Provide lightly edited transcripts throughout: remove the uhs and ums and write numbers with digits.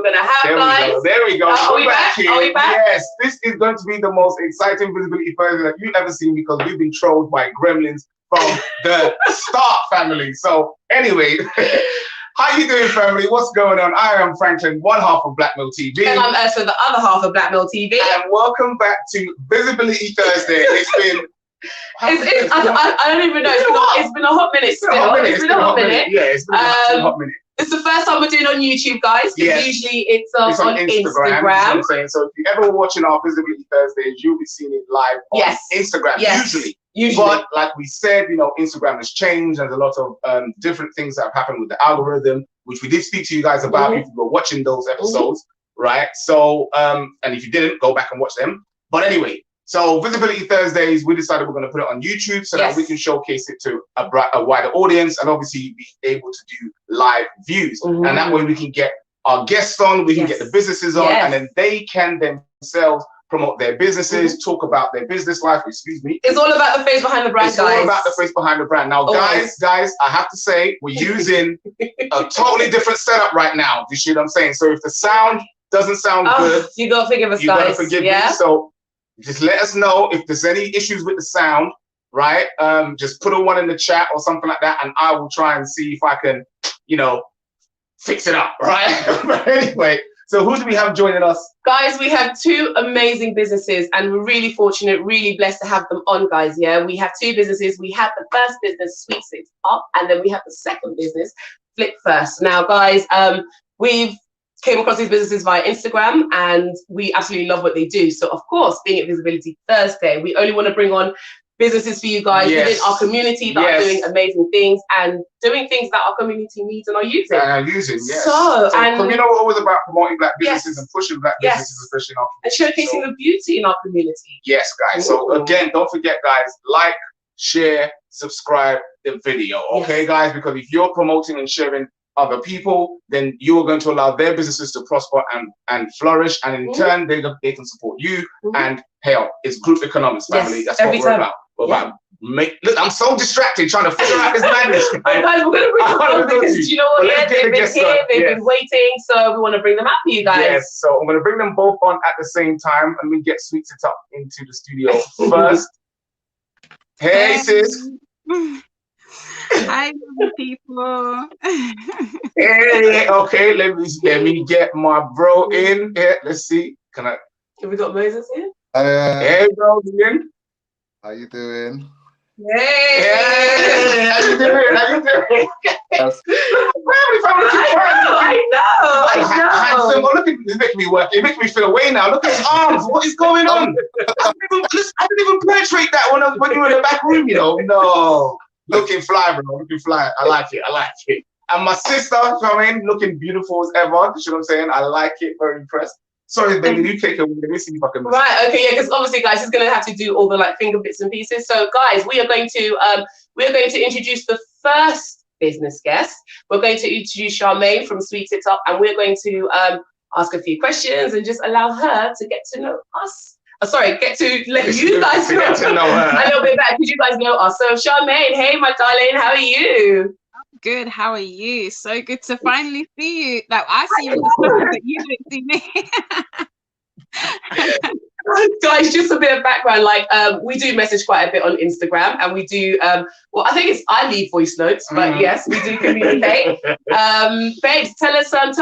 we're going to have, guys. There we go. Are we back? Here. Are we back? Yes, this is going to be the most exciting visibility Thursday that you've ever seen because we've been trolled by gremlins from the start, family. So anyway, how you doing, family? What's going on? I am Franklyn, one half of BLKMailTV. And I'm Ursula, the other half of BLKMailTV. And welcome back to Visibility Thursday. It's been... I don't even know. It's been a hot minute still. It's been a hot minute. Yeah, it's been a hot minute. It's the first time we're doing on YouTube, guys. Yes. Usually it's on Instagram. You know what I'm saying? So if you're ever watching our Visibility Thursdays, you'll be seeing it live on Instagram. Yes. Usually. But like we said, you know, Instagram has changed. There's a lot of different things that have happened with the algorithm, which we did speak to you guys about if you were watching those episodes, right? So, and if you didn't, go back and watch them. But anyway, so Visibility Thursdays, we decided we're going to put it on YouTube so that we can showcase it to a wider audience and obviously be able to do live views. And that way we can get our guests on, we can get the businesses on, and then they can themselves promote their businesses, talk about their business life, It's all about the face behind the brand, It's all about the face behind the brand. Now, guys, I have to say, we're using a totally different setup right now. You see what I'm saying? So if the sound doesn't sound good, you got to forgive us, guys. You got to forgive me. So just let us know if there's any issues with the sound, right? Just put a 1 in the chat or something like that, and I will try and see if I can, you know, fix it up, right? But anyway, so who do we have joining us? Guys, we have 2 amazing businesses, and we're really fortunate, really blessed to have them on, guys. Yeah, we have 2 businesses. We have the first business, Sweet Six Up, and then we have the second business, Flip First. Now, guys, we've came across these businesses via Instagram and we absolutely love what they do. So of course, being at Visibility Thursday, we only want to bring on businesses for you guys within our community that are doing amazing things and doing things that our community needs and are using. So you know, we're always about promoting black businesses and pushing black businesses, especially in our community. And showcasing the beauty in our community. Yes, guys. So again, don't forget, guys, like, share, subscribe the video. Okay, guys, because if you're promoting and sharing other people, then you are going to allow their businesses to prosper and flourish, and in turn they can support you. And hell, it's group economics, family. That's what we're about. Look, I'm so distracted trying to figure out this madness. Guys, we're going to bring them on because you know what? They've been here, they've been waiting, so we want to bring them out for you guys. Yes, so I'm going to bring them both on at the same time, and we get Sweet It Up into the studio first. Hey, sis. Hi, people. Hey, okay, let me get my bro in here. Let's see. Have we got Moses here? Hey, bro, again. How you doing? Hey, how you doing? I know. Look at this, making me work. It makes me feel away now. Look at his arms. What is going on? I didn't even penetrate that when you were in the back room. You know, no. Looking fly, bro. Looking fly. I like it. And my sister, you know what I mean? Looking beautiful as ever. You know what I'm saying? I like it. Very impressed. Sorry, baby, you take it away. Let me see if I can. Right, okay, yeah, because obviously, guys, he's going to have to do all the finger bits and pieces. So, guys, we are going to introduce the first business guest. We're going to introduce Charmaine from Sweet It Up, and we're going to ask a few questions and just allow her to get to know us. Get to let you guys know a little bit better, because you guys know us. So, Charmaine, hey, my darling, how are you? Good. How are you? So good to finally see you. Like, I see you, but you don't see me. Guys, just a bit of background. We do message quite a bit on Instagram, and we do. I think I leave voice notes, but yes, we do communicate. Babes, tell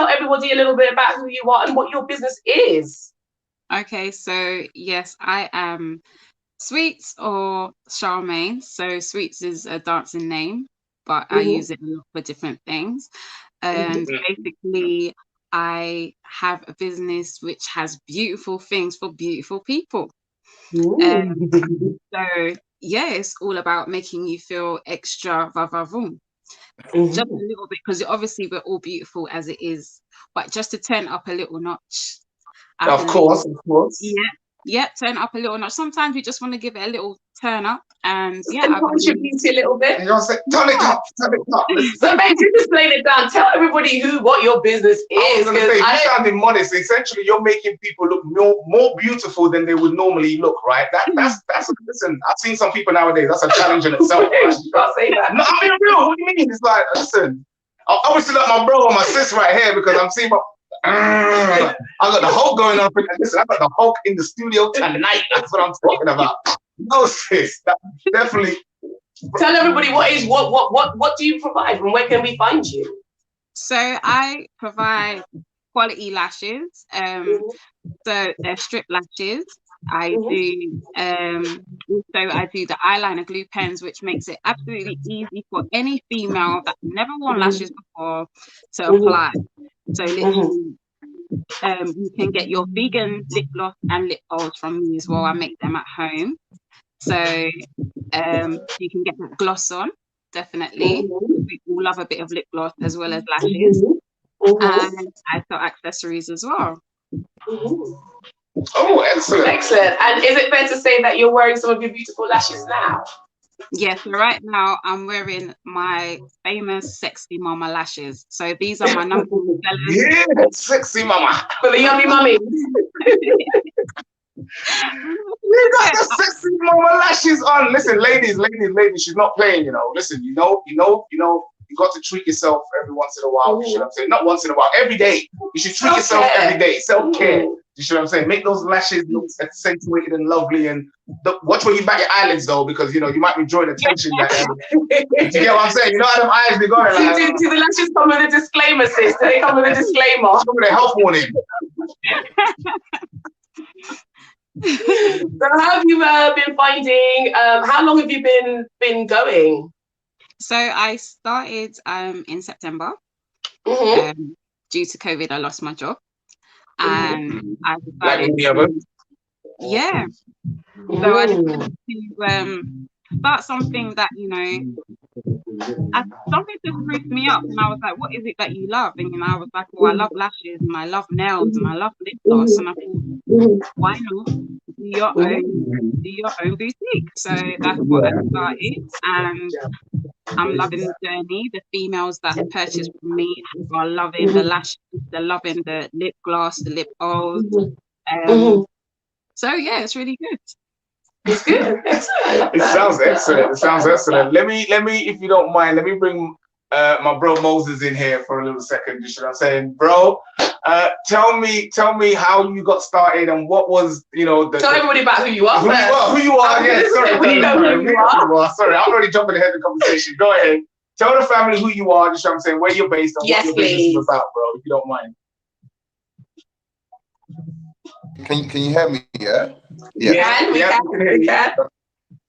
everybody a little bit about who you are and what your business is. Okay, so yes, I am Sweets or Charmaine. So Sweets is a dancing name, but I use it a lot for different things. And basically, I have a business which has beautiful things for beautiful people. So yeah, it's all about making you feel extra va-va-voom. Just a little bit, because obviously we're all beautiful as it is, but just to turn up a little notch. Of course. Yeah, turn up a little notch. Sometimes we just want to give it a little turn up, and push your beauty a little bit. You know what I'm saying? Turn it up. So basically, just explain it down. Tell everybody what your business is. You sounded modest. Essentially, you're making people look more beautiful than they would normally look, right? That's listen. I've seen some people nowadays. That's a challenge in itself. You can't say that. No, I mean real. What do you mean? It's like, listen. I obviously like my bro or my sis right here, because I'm seeing I got the Hulk going up. Listen, I got the Hulk in the studio tonight. That's what I'm talking about. No, sis, that definitely. Tell everybody what do you provide and where can we find you? So I provide quality lashes. So they're strip lashes. I do also I do the eyeliner glue pens, which makes it absolutely easy for any female that never worn lashes before to apply. So literally you can get your vegan lip gloss and lip balms from me as well. I make them at home. So you can get that gloss on, definitely. We all love a bit of lip gloss as well as lashes. And I sell accessories as well. Oh, excellent. Excellent. And is it fair to say that you're wearing some of your beautiful lashes now? Yes, so right now I'm wearing my famous sexy mama lashes. So these are my number one sellers. Yeah, sexy mama. For the yummy mummy. You got the sexy mama lashes on. Listen, ladies, she's not playing, you know. Listen, you got to treat yourself every once in a while. You know what I'm saying? Not once in a while, every day. You should treat yourself every day. Self-care. You know what I'm saying? Make those lashes look accentuated and lovely. And watch where you back your eyelids, though, because, you know, you might be drawing attention. Do you get what I'm saying? You know how them eyes be going? Like, do the lashes come with a disclaimer, sis? Do they come with a disclaimer? Come with a health warning. So how have you been finding, how long have you been going? So I started in September. Due to COVID, I lost my job. And I decided yeah. So I decided to start something that, you know, something just freaked me up. And I was like, what is it that you love? And I was like, well, I love lashes and I love nails and I love lip gloss. And I thought, why not do your own boutique? So that's what I started. And I'm loving the journey. The females that purchase from me are loving the lashes, they're loving the lip gloss, the lip oils. So yeah, it's really good. It's good. Excellent. It sounds excellent. It sounds excellent. Let me, if you don't mind, let me bring my bro Moses in here for a little second. You know what I'm saying, bro? Tell me how you got started and what was, you know, tell everybody about who you are. Who you are? Yeah, sorry. We know who you are. Sorry, I'm already jumping ahead of the conversation. Go ahead. Tell the family who you are. Just what I'm saying, where you're based and what your business is about, bro. If you don't mind. Can you hear me? Yeah. Yeah. We can.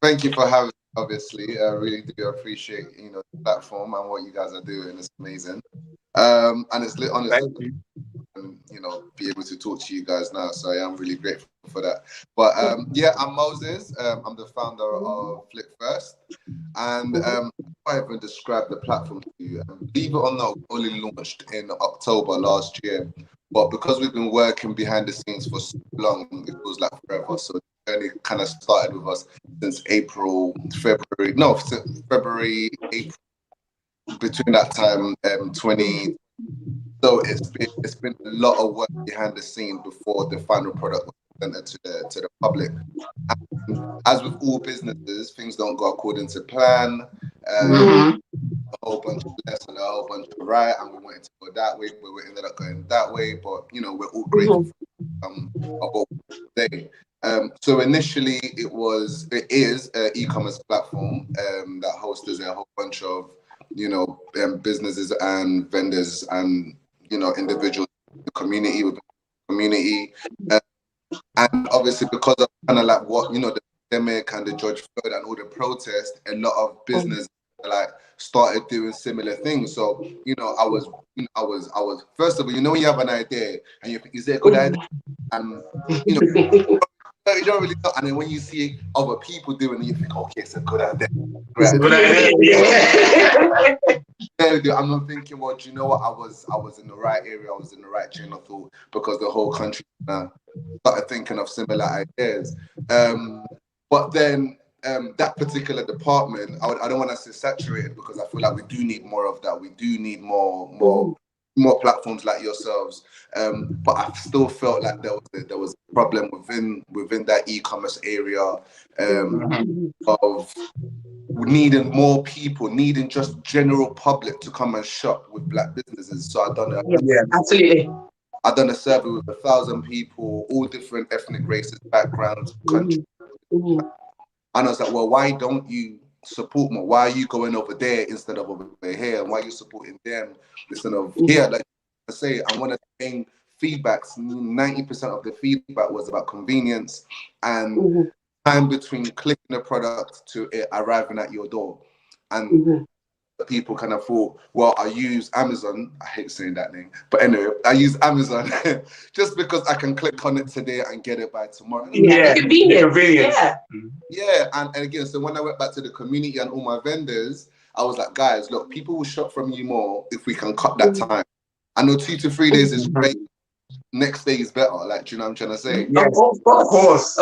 Thank you for having me. Obviously, I really do appreciate the platform and what you guys are doing. It's amazing. And it's honestly, be able to talk to you guys now. So I am really grateful for that. But yeah, I'm Moses. I'm the founder of Flip First, and I even describe the platform to you. Believe it or not, we only launched in October last year. But because we've been working behind the scenes for so long, it feels like forever. So the journey kind of started with us since February, April, between that time, 20. So it's been a lot of work behind the scene before the final product was presented to the public. And as with all businesses, things don't go according to plan. A whole bunch of left and a whole bunch of right, and we wanted to go that way, but we ended up going that way. But we're all grateful for what we today. So initially, it is an e-commerce platform that hosts a whole bunch of businesses and vendors and individuals in the community within the community, and obviously because of kind of like what the pandemic and the George Floyd and all the protests, a lot of business started doing similar things. So I was first of all, when you have an idea and you think, is it a good idea? And you don't really know. And then when you see other people doing it, you think, okay, it's a good idea. It's a good idea. I'm not thinking, well, do you know what? I was in the right area. I was in the right chain of thought because the whole country started thinking of similar ideas. But then that particular department, I don't want to say saturated because I feel like we do need more of that. We do need more platforms like yourselves. But I still felt like there was a problem within that e-commerce area of needing more people, needing just general public to come and shop with black businesses. So I don't know. Yeah, absolutely. I've done a survey with 1,000 people, all different ethnic races, backgrounds, countries. And I was like, well, why don't you support more? Why are you going over there instead of over here? And why are you supporting them instead of here? Like I say, and one of the main feedbacks, 90% of the feedback was about convenience and time between clicking the product to it arriving at your door. And people kind of thought, well, I use Amazon. I hate saying that name, but anyway, I use Amazon just because I can click on it today and get it by tomorrow. Yeah, convenience. Yeah, and again, so when I went back to the community and all my vendors, I was like, guys, look, people will shop from you more if we can cut that time. I know 2 to 3 days is great. Next day is better. Like, do you know what I'm trying to say? Yes, of course.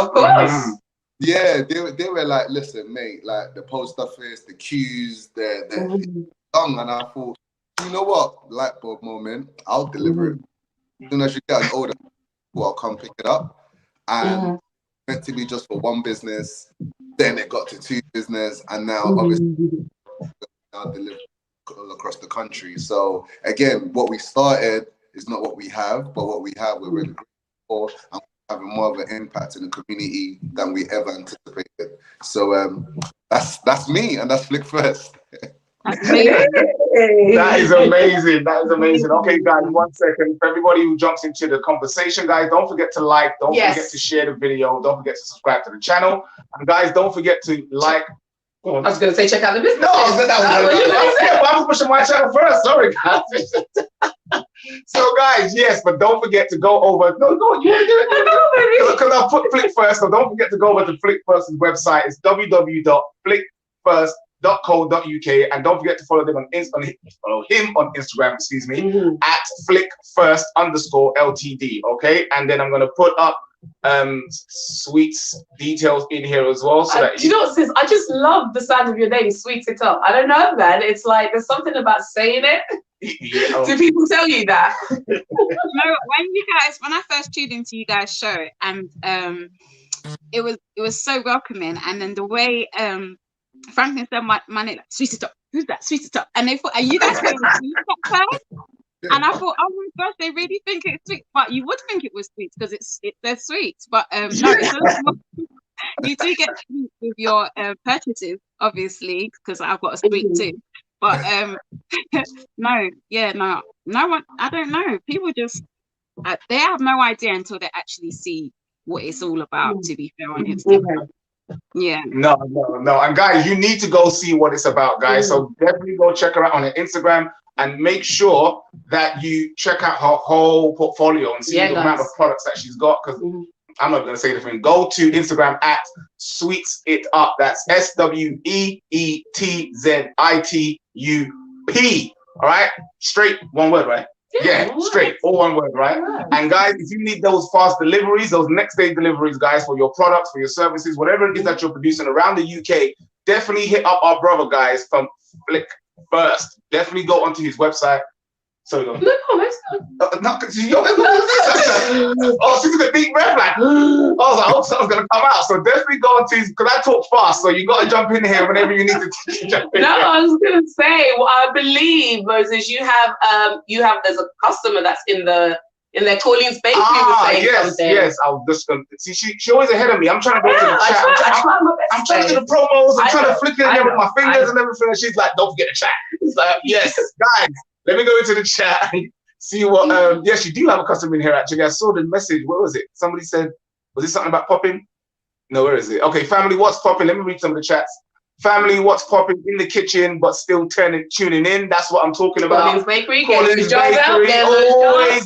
Yeah, they were like, listen, mate, like the post office, the queues, they're done. And I thought, you know what? Light bulb moment, I'll deliver it. As soon as you get an order, I'll come pick it up. And meant to be just for one business, then it got to 2 business, and now obviously now deliver all across the country. So again, what we started is not what we have, but what we have, we're really grateful for. And having more of an impact in the community than we ever anticipated. So that's me, and that's Flick First. That is amazing. That is amazing. Okay, guys, 1 second. For everybody who jumps into the conversation, guys, don't forget to like, don't forget to share the video, don't forget to subscribe to the channel, and guys, don't forget to like. I was going to say check out the business. No, I was pushing my channel first. Sorry, guys. So, guys, yes, but don't forget to go over. No, go. You want to do it? Because I put Flick First. So don't forget to go over to Flick First's website. It's www.flickfirst.co.uk, and don't forget to follow them on Instagram. Excuse me, at @flickfirst_LTD. Okay, and then I'm going to put up Sweets details in here as well, so that do you know what, sis? I just love the sound of your name, Sweets It Up. I don't know, man. It's like there's something about saying it. Do people tell you that? No, when I first tuned into you guys' show, and it was so welcoming, and then the way Franklyn said my name, like, Sweet It Up. Who's that? Sweet It Up. And they thought, are you guys saying Sweet It Up? And I thought, oh my gosh, they really think it's sweet. But you would think it was sweet because they're sweet. But no, you do get sweet with your purchases, obviously, because I've got a sweet too. But no one. I don't know. People just they have no idea until they actually see what it's all about. To be fair, on Instagram. Yeah. No. And guys, you need to go see what it's about, guys. So definitely go check her out on her Instagram. And make sure that you check out her whole portfolio and see the amount of products that she's got. Because I'm not going to say anything. Go to Instagram at Sweets It Up. That's SWEETZITUP. All right? Straight, one word, right? Yeah, straight, all one word, right? And guys, if you need those fast deliveries, those next day deliveries, guys, for your products, for your services, whatever it is that you're producing around the UK, definitely hit up our brother, guys, from Flick First. Definitely go onto his website. So go. Oh, she's a deep breath, like. I was like, I hope something's gonna come out. So definitely go onto his, because I talk fast, so you gotta jump in here whenever you need to jump in. No, I was gonna say, well, I believe, Moses, you have there's a customer that's in their Colleen's Bakery was saying something. Yes, I was just gonna see. She always ahead of me. I'm trying to go to the chat. I'm trying to do the promos. I'm trying to flick it in there with my fingers and everything. And she's like, "Don't forget the chat." It's like, yes, guys, let me go into the chat and see what. Yes, you do have a customer in here. Actually, I saw the message. What was it? Somebody said, "Was it something about popping?" No, where is it? Okay, family, what's popping? Let me read some of the chats. Family, what's popping in the kitchen, but still tuning in. That's what I'm talking about. Colleen's Bakery, always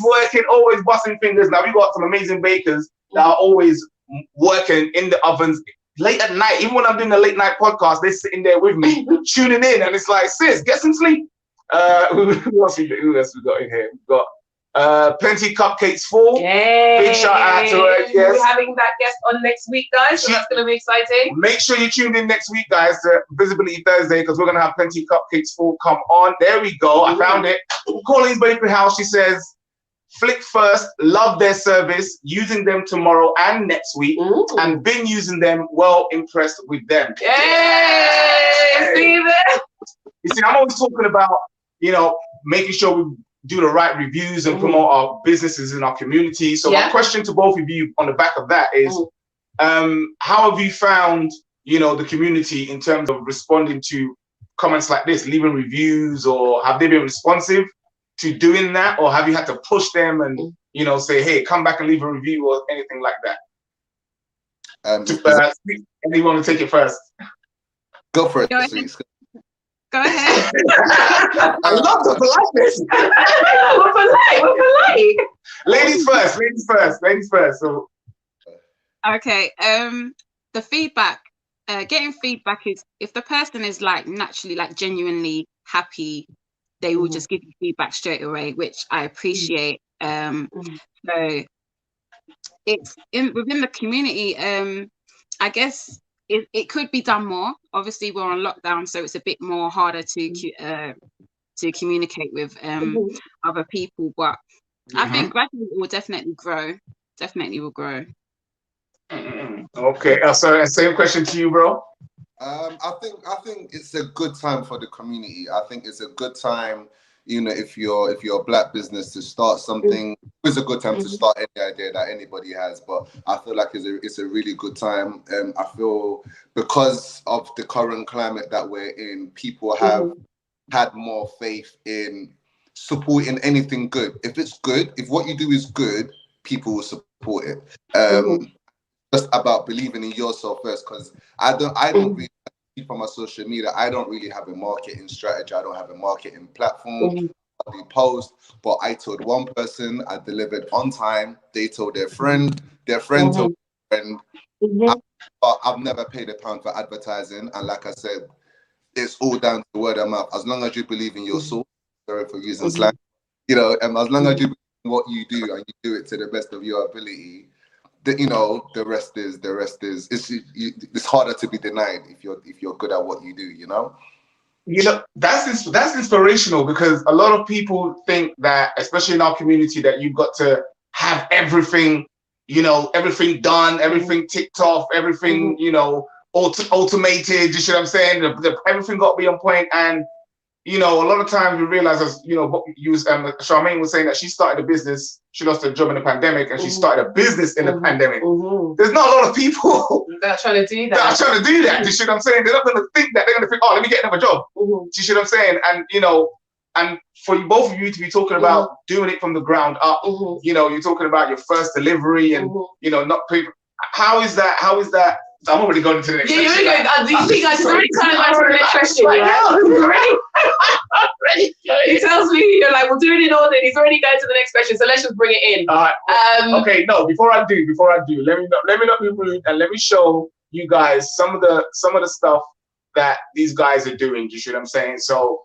working, always busting fingers. Now we got some amazing bakers that are always working in the ovens late at night. Even when I'm doing the late night podcast, they're sitting there with me, tuning in, and it's like, sis, get some sleep. Who else we got in here? We've got Plenty Cupcakes full. Big shout out to her. Yes. We're having that guest on next week, guys, so that's going to be exciting. Make sure you tune in next week, guys, to Visibility Thursday, because we're going to have Plenty Cupcakes full come on. There we go. I found it. Colleen's Bakery House, she says, Flick First, love their service, using them tomorrow and next week, and been using them, well impressed with them. Yay! See that? You see, I'm always talking about, making sure we do the right reviews and promote our businesses in our community. So my question to both of you on the back of that is, how have you found, you know, the community in terms of responding to comments like this, leaving reviews, or have they been responsive to doing that, or have you had to push them and, you know, say, hey, come back and leave a review or anything like that? Anyone want to take it first? Go for it, Sweets. Go ahead. I love the politeness. We're polite. Ladies first, ladies first, ladies first. So, okay. The feedback, getting feedback is, if the person is like naturally, like genuinely happy, they will just give you feedback straight away, which I appreciate. So it's within the community. I guess it could be done more. Obviously, we're on lockdown, so it's a bit more harder to communicate with other people. But I think gradually it will definitely grow. Definitely will grow. Okay. So same question to you, bro. I think it's a good time for the community. I think it's a good time, you know, if you're a black business, to start something. It's a good time to start any idea that anybody has, but I feel like it's a really good time. I feel because of the current climate that we're in, people have had more faith in supporting anything good. If it's good, if what you do is good, people will support it. Just about believing in yourself first, because I don't really see from my social media, I don't really have a marketing strategy. I don't have a marketing platform. I post, but I told one person, I delivered on time. They told their friend told their friend. I've never paid a pound for advertising, and like I said, it's all down to word of mouth. As long as you believe in your soul, sorry for using slang, you know, and as long as you believe in what you do and you do it to the best of your ability, you know, the rest is it's harder to be denied if you're good at what you do, you know. You know, that's inspirational, because a lot of people think that, especially in our community, that you've got to have everything, you know, everything done, everything ticked off, everything, you know, automated. You see what I'm saying? Everything got to be on point. And you know, a lot of times we realize, as you know, Charmaine was saying that she started a business. She lost her job in the pandemic, and she started a business in the pandemic. There's not a lot of people that are trying to do that. That are trying to do that. You see what I'm saying? They're not going to think that. They're going to think, oh, let me get another job. You see what I'm saying? And you know, and for both of you to be talking about doing it from the ground up, you know, you're talking about your first delivery, and you know, not people. How is that? How is that? I'm already going to the next question. Yeah, you're already going. You guys are already kind of going to the next question. He tells me, you're like, we'll do it in order. He's already going to the next question, so let's just bring it in. Okay, no. Before I do, let me not be rude, and let me show you guys some of the stuff that these guys are doing. You see what I'm saying? So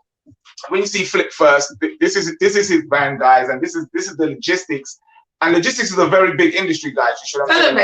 when you see Flip First, this is his band, guys, and this is the logistics. And logistics is a very big industry, guys. You should have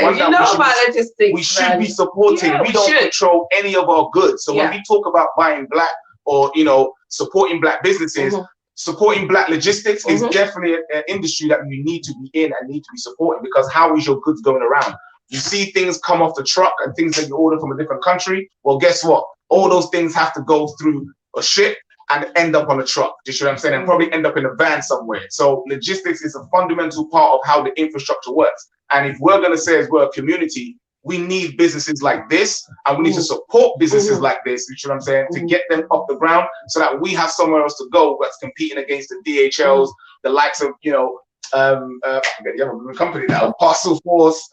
logistics. We should be supporting. We don't control any of our goods. So when we talk about buying black, or you know, supporting black businesses, supporting black logistics is definitely an industry that you need to be in and need to be supporting, because how is your goods going around? You see things come off the truck and things that you order from a different country. Well, guess what? All those things have to go through a ship and end up on a truck. Do you see what I'm saying? And probably end up in a van somewhere. So logistics is a fundamental part of how the infrastructure works. And if we're going to say as we're a community, we need businesses like this, and we need to support businesses like this, you see what I'm saying, to get them off the ground, so that we have somewhere else to go that's competing against the DHLs, the likes of, you know, I forget the other company now, Parcel Force,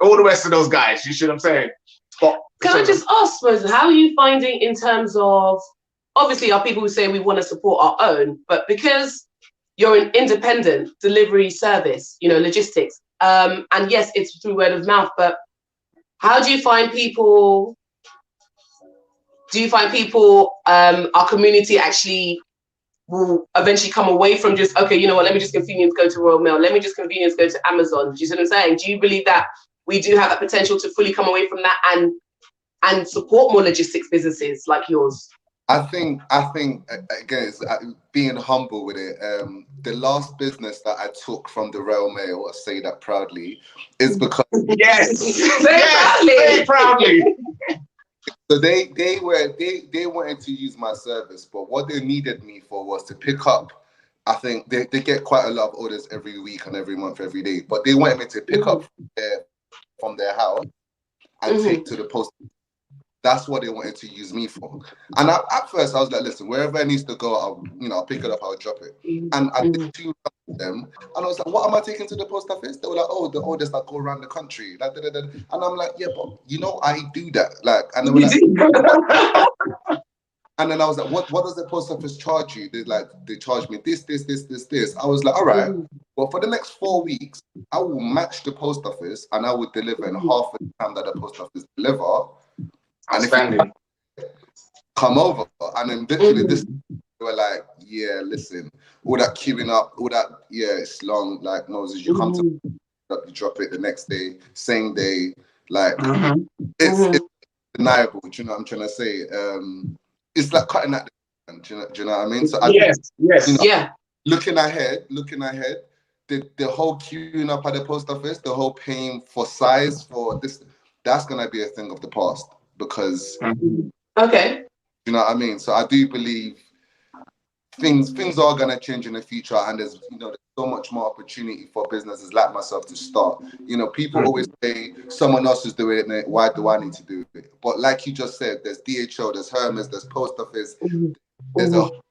all the rest of those guys, you see what I'm saying? But can I just ask, Rosen, how are you finding in terms of, obviously our people who say we want to support our own, but because you're an independent delivery service, you know, logistics, and yes, it's through word of mouth, but how do you find people? Do you find people, our community actually will eventually come away from just, okay, you know what, let me just convenience go to Royal Mail, let me just convenience go to Amazon. Do you see what I'm saying? Do you believe that we do have that potential to fully come away from that and support more logistics businesses like yours? I think again, it's being humble with it. The last business that I took from the Royal Mail, I say that proudly, is because very proudly. So they wanted to use my service, but what they needed me for was to pick up I think they get quite a lot of orders every week and every month, every day. But they wanted me to pick up from their house and take to the post. That's what they wanted to use me for. And at first I was like, listen, wherever it needs to go, I'll pick it up, I'll drop it. And I did 2 of them, and I was like, what am I taking to the post office? They were like, oh, the orders that go around the country. Like, da, da, da. And I'm like, yeah, but I do that. Like, and they were like, and then I was like, what does the post office charge you? They charge me this. I was like, all right, well, for the next 4 weeks, I will match the post office and I will deliver in half the time that the post office deliver. And if you come over, and then literally this, they were like, yeah, listen, all that queuing up, all that, yeah, it's long. Like, Moses, you come to you drop it the next day, same day. Like, it's undeniable. Do you know what I'm trying to say? It's like cutting at the, do you know what I mean? So looking ahead, the whole queuing up at the post office, the whole paying for size for this, that's gonna be a thing of the past. Because you know what I mean. So I do believe things are gonna change in the future, and there's so much more opportunity for businesses like myself to start. People always say someone else is doing it, why do I need to do it? But like you just said, there's DHL, there's Hermes, there's post office, there's a whole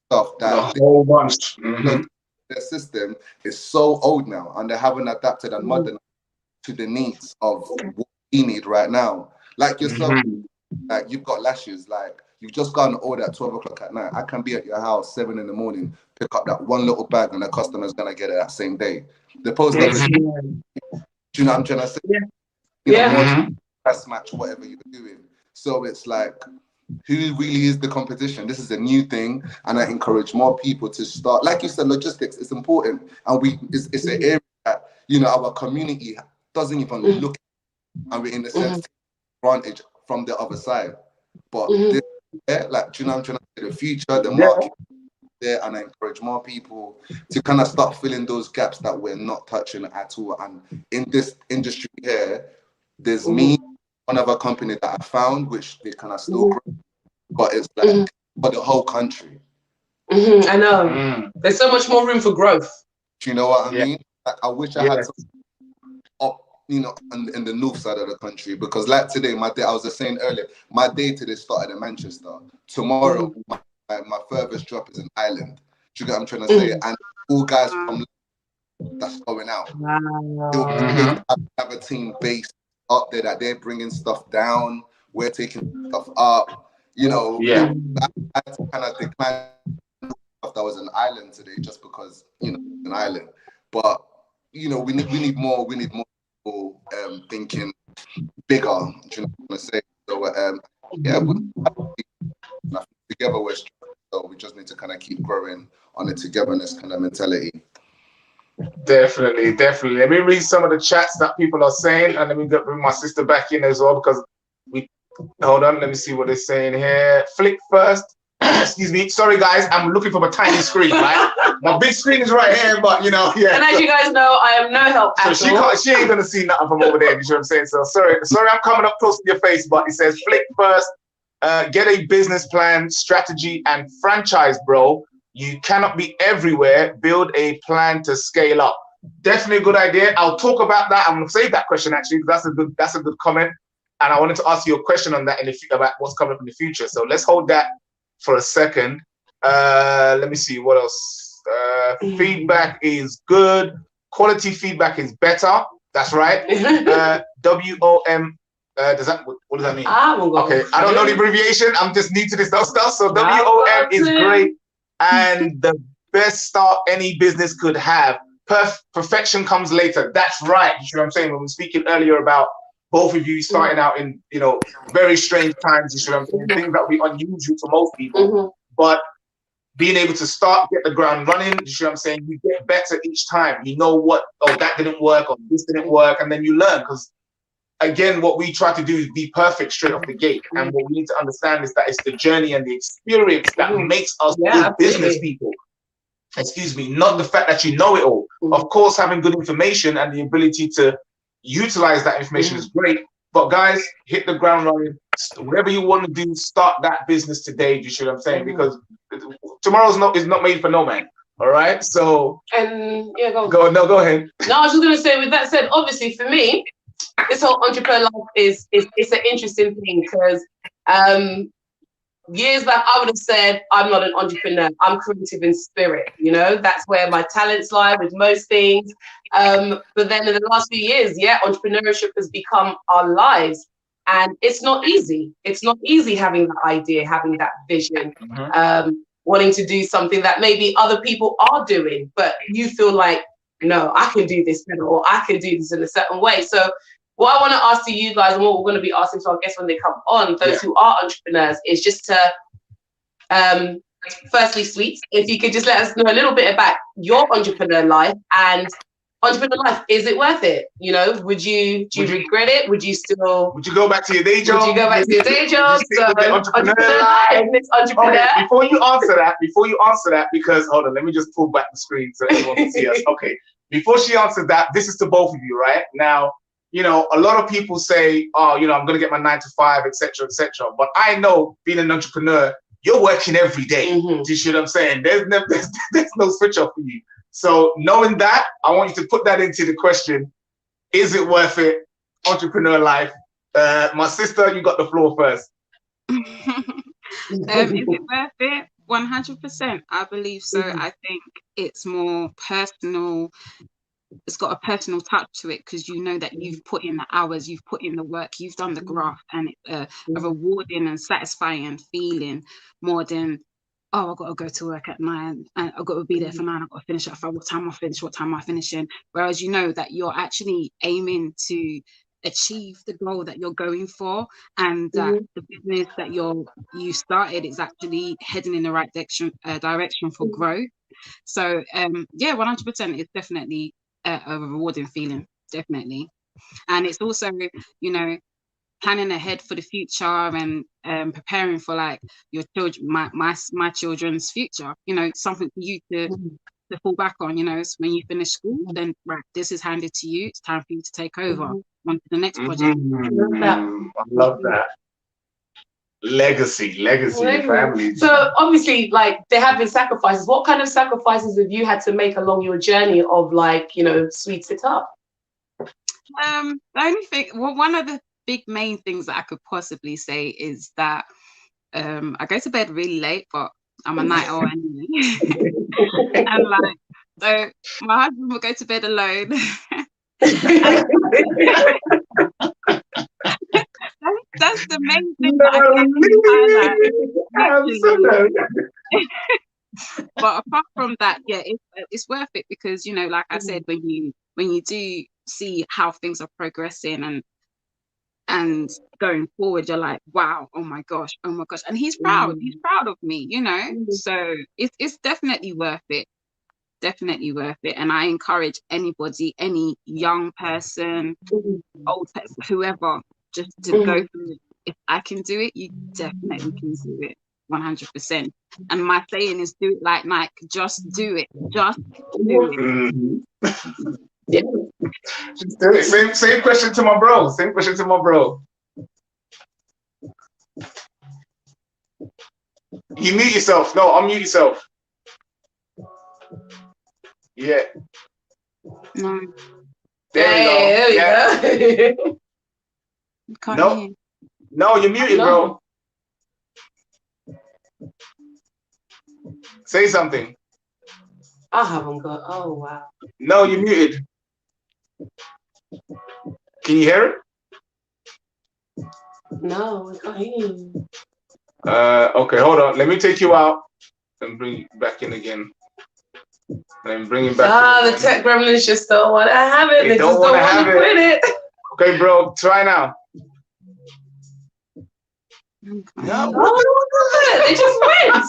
stuff that a whole bunch. Their system is so old now, and they haven't adapted and modernized to the needs of what we need right now. Like yourself, like you've got lashes, like you've just got an order at 12 o'clock at night. I can be at your house 7 in the morning, pick up that one little bag, and the customer's gonna get it that same day. The post office, do you know what I'm trying to say? Press match whatever you're doing. So it's like, who really is the competition? This is a new thing, and I encourage more people to start. Like you said, logistics is important, and it's an area that our community doesn't even look at, and we're in a sense advantage from the other side. But do you know what I'm trying to say? The future, the market there, and I encourage more people to kind of start filling those gaps that we're not touching at all. And in this industry here, there's me, one other company that I found, which they kind of still grow, but it's like for the whole country. I know. There's so much more room for growth. Do you know what I mean? Like, I wish I had some up, in the north side of the country, because like today, my day, I was just saying earlier, my day today started in Manchester. Tomorrow, my furthest drop is in Ireland. Do you get what I'm trying to say? And all guys from that's going out. Have a team based up there that they're bringing stuff down. We're taking stuff up. I had to kind of decline stuff that was in Ireland today just because an island. But we need more people thinking bigger. Do you know what I'm saying? So together we're strong. So we just need to kind of keep growing on the togetherness kind of mentality. Definitely. Let me read some of the chats that people are saying, and let me bring my sister back in as well, because hold on, let me see what they're saying here. Flick first. Excuse me. Sorry, guys. I'm looking for my tiny screen, right? My big screen is right here, but And as you guys know, I am no help at all. She ain't gonna see nothing from over there. You know what I'm saying? So sorry, I'm coming up close to your face, but it says flick first. Get a business plan, strategy, and franchise, bro. You cannot be everywhere. Build a plan to scale up. Definitely a good idea. I'll talk about that. I'm gonna save that question actually, because that's a good comment. And I wanted to ask you a question on that about what's coming up in the future. So let's hold that for a second. Let me see what else. Feedback is good. Quality feedback is better. That's right. WOM. What does that mean? Okay, I don't know the abbreviation. I'm just new to this stuff. So WOM is great, and the best start any business could have. Perfection comes later. That's right. You know what I'm saying? When we were speaking earlier about both of you starting out in very strange times, you know what I'm saying? Things that would be unusual to most people, but being able to start, get the ground running, you know what I'm saying? You get better each time. You know what? Oh, that didn't work, or this didn't work, and then you learn. Because again, what we try to do is be perfect straight off the gate, and what we need to understand is that it's the journey and the experience that makes us good business people. Excuse me, not the fact that you know it all. Of course, having good information and the ability to utilize that information is great, but guys, hit the ground running. Whatever you want to do, start that business today. You see what I'm saying? Because tomorrow's is not made for no man. All right. So And yeah, go. Go ahead. No, I was just gonna say. With that said, obviously for me, this whole entrepreneur life is it's an interesting thing because years back I would have said I'm not an entrepreneur. I'm creative in spirit. You know, that's where my talents lie with most things. But then in the last few years, yeah, entrepreneurship has become our lives, and it's not easy. It's not easy having that idea, having that vision, wanting to do something that maybe other people are doing, but you feel like, no, I can do this better, or I can do this in a certain way. So what I want to ask to you guys, and what we're going to be asking to our guests when they come on, those who are entrepreneurs, is just to, firstly, Sweets, if you could just let us know a little bit about your entrepreneur life and entrepreneur life. Is it worth it? You know, do you regret it? Would you go back to your day job? Would you go back to your day job? So, entrepreneur life. Entrepreneur. Okay, before you answer that, because hold on, let me just pull back the screen so everyone can see us. Okay, before she answers that, this is to both of you, right? Now, you know, a lot of people say, oh, you know, I'm going to get my 9 to 5, etc., etc. But I know, being an entrepreneur, you're working every day. Do you see what I'm saying? There's no switch off for you. So knowing that, I want you to put that into the question: is it worth it? Entrepreneur life. My sister, you got the floor first. Is it worth it? 100%. I believe so. I think it's more personal. It's got a personal touch to it because you know that you've put in the hours, you've put in the work, you've done the graft, and it's a rewarding and satisfying feeling more than, oh, I've got to go to work at 9 and I've got to be there for 9, I've got to finish at 5, what time am I finishing? Whereas you know that you're actually aiming to achieve the goal that you're going for, and that the business that you started is actually heading in the right direction for growth. So yeah, 100%, it's definitely a rewarding feeling, definitely. And it's also, you know, planning ahead for the future and preparing for like your children, my children's future, you know, something for you to fall back on. You know, so when you finish school, then right, this is handed to you, it's time for you to take over on to the next project. I love that. Legacy, family. So obviously, like, there have been sacrifices. What kind of sacrifices have you had to make along your journey of, like, you know, Sweets It Up? The only thing, well, one of the big main things that I could possibly say is that I go to bed really late, but I'm a night owl anyway. And like, so my husband will go to bed alone. That's the main thing that I can highlight. But apart from that, yeah, it's worth it because, you know, like I said, when you do see how things are progressing and going forward, you're like, wow, oh my gosh, and he's proud of me, you know. So it's definitely worth it. And I encourage anybody, any young person, old person, whoever, just to go through it. If I can do it, you definitely can do it, 100%. And my saying is, do it like Nike, just do it, just do it. Yeah. Just do it. Same question to my bro. You mute yourself. No, unmute yourself. Yeah. No. There we go. No, you're muted, bro. Say something. I haven't got. Oh wow. No, you're muted. Can you hear it? No, I can't hear you. Okay, hold on. Let me take you out and bring you back in again. And bring him back. The tech gremlins just don't want to have it. They just don't want to quit it. Okay, bro, try now. No, they just went.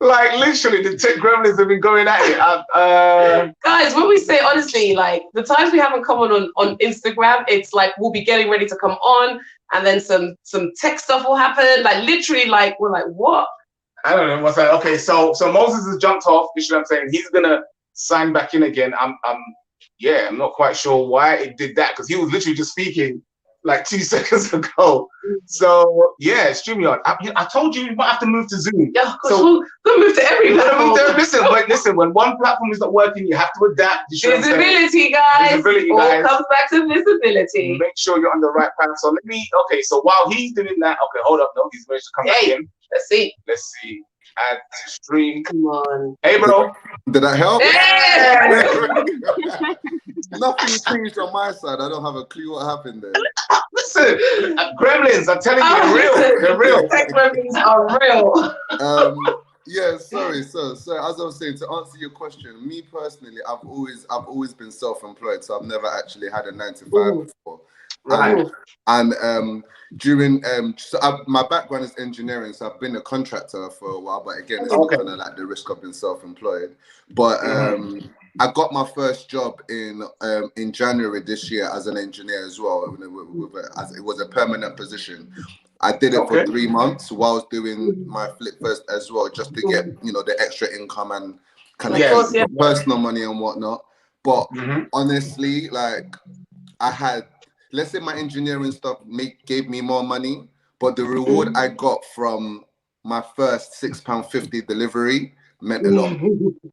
Like, literally, the tech gremlins have been going at it. Guys, when we say honestly, like, the times we haven't come on Instagram, it's like we'll be getting ready to come on, and then some tech stuff will happen. Like, literally, like, we're like, what? I don't know what's that. Okay, so Moses has jumped off. You know what I'm saying? He's gonna sign back in again. I'm not quite sure why it did that, because he was literally just speaking like 2 seconds ago. So yeah, StreamYard. I told you might have to move to Zoom. Yeah, so we'll move to every platform. Listen, when one platform is not working, you have to adapt. Visibility, guys. Visibility, All guys. comes back to visibility. Make sure you're on the right path. So okay, so while he's doing that, okay, hold up, no, he's managed to come back in. Let's see. Add to stream. Come on. Hey, bro. Did that help? Yeah. Nothing changed on my side. I don't have a clue what happened there. Listen, gremlins, I'm telling you, they're real. They're real. Tech gremlins are real. Yeah, sorry. So as I was saying, to answer your question, me personally, I've always been self-employed, so I've never actually had a 9-to-5 before. Right. And during my background is engineering, so I've been a contractor for a while, but again, it's not kind of like the risk of being self-employed. But I got my first job in January this year as an engineer as well. As it was a permanent position. I did it for 3 months whilst doing my Flip First as well, just to get the extra income and kind of personal money and whatnot. But honestly, like I had, let's say my engineering stuff gave me more money, but the reward I got from my first £6.50 delivery meant a lot.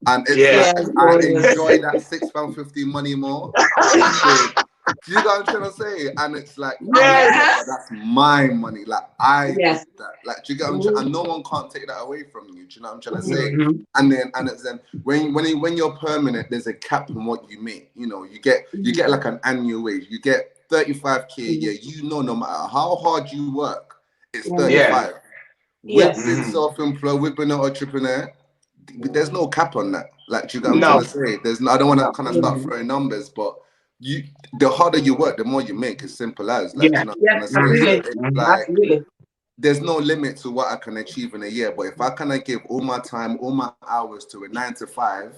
And it's like I enjoy that £6.50 money more. Do you know what I'm trying to say? And it's like, that's my money. Like I did that. Like, do you get what I'm trying? And no one can't take that away from you. Do you know what I'm trying to say? And it's then when you're permanent, there's a cap on what you make. You get like an annual wage. You get 35k a year. No matter how hard you work, it's 35. We've been self-employed. We've been an entrepreneur. There's no cap on that. Like, do you get what I'm trying to say? I don't want to kind of start throwing numbers, but the harder you work, the more you make. It's simple as. Like, you know what I'm saying? Like, there's no limit to what I can achieve in a year. But if I kind of give all my time, all my hours to a 9-to-5,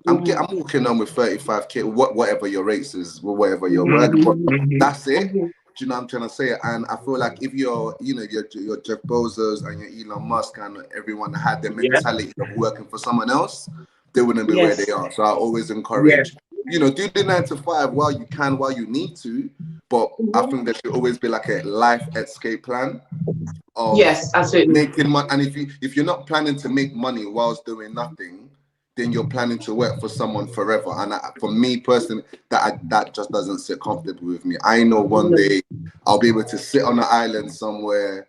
I'm walking on with 35k, whatever your rates is, whatever your work. But that's it. Do you know what I'm trying to say? And I feel like if you're Jeff Bezos and you're Elon Musk and everyone had the mentality of working for someone else, they wouldn't be where they are. So I always encourage, do the 9-to-5 while you can, while you need to. But I think there should always be like a life escape plan. Absolutely. Making money. And if you're not planning to make money whilst doing nothing, then you're planning to work for someone forever. And for me personally, that just doesn't sit comfortably with me. I know one day I'll be able to sit on an island somewhere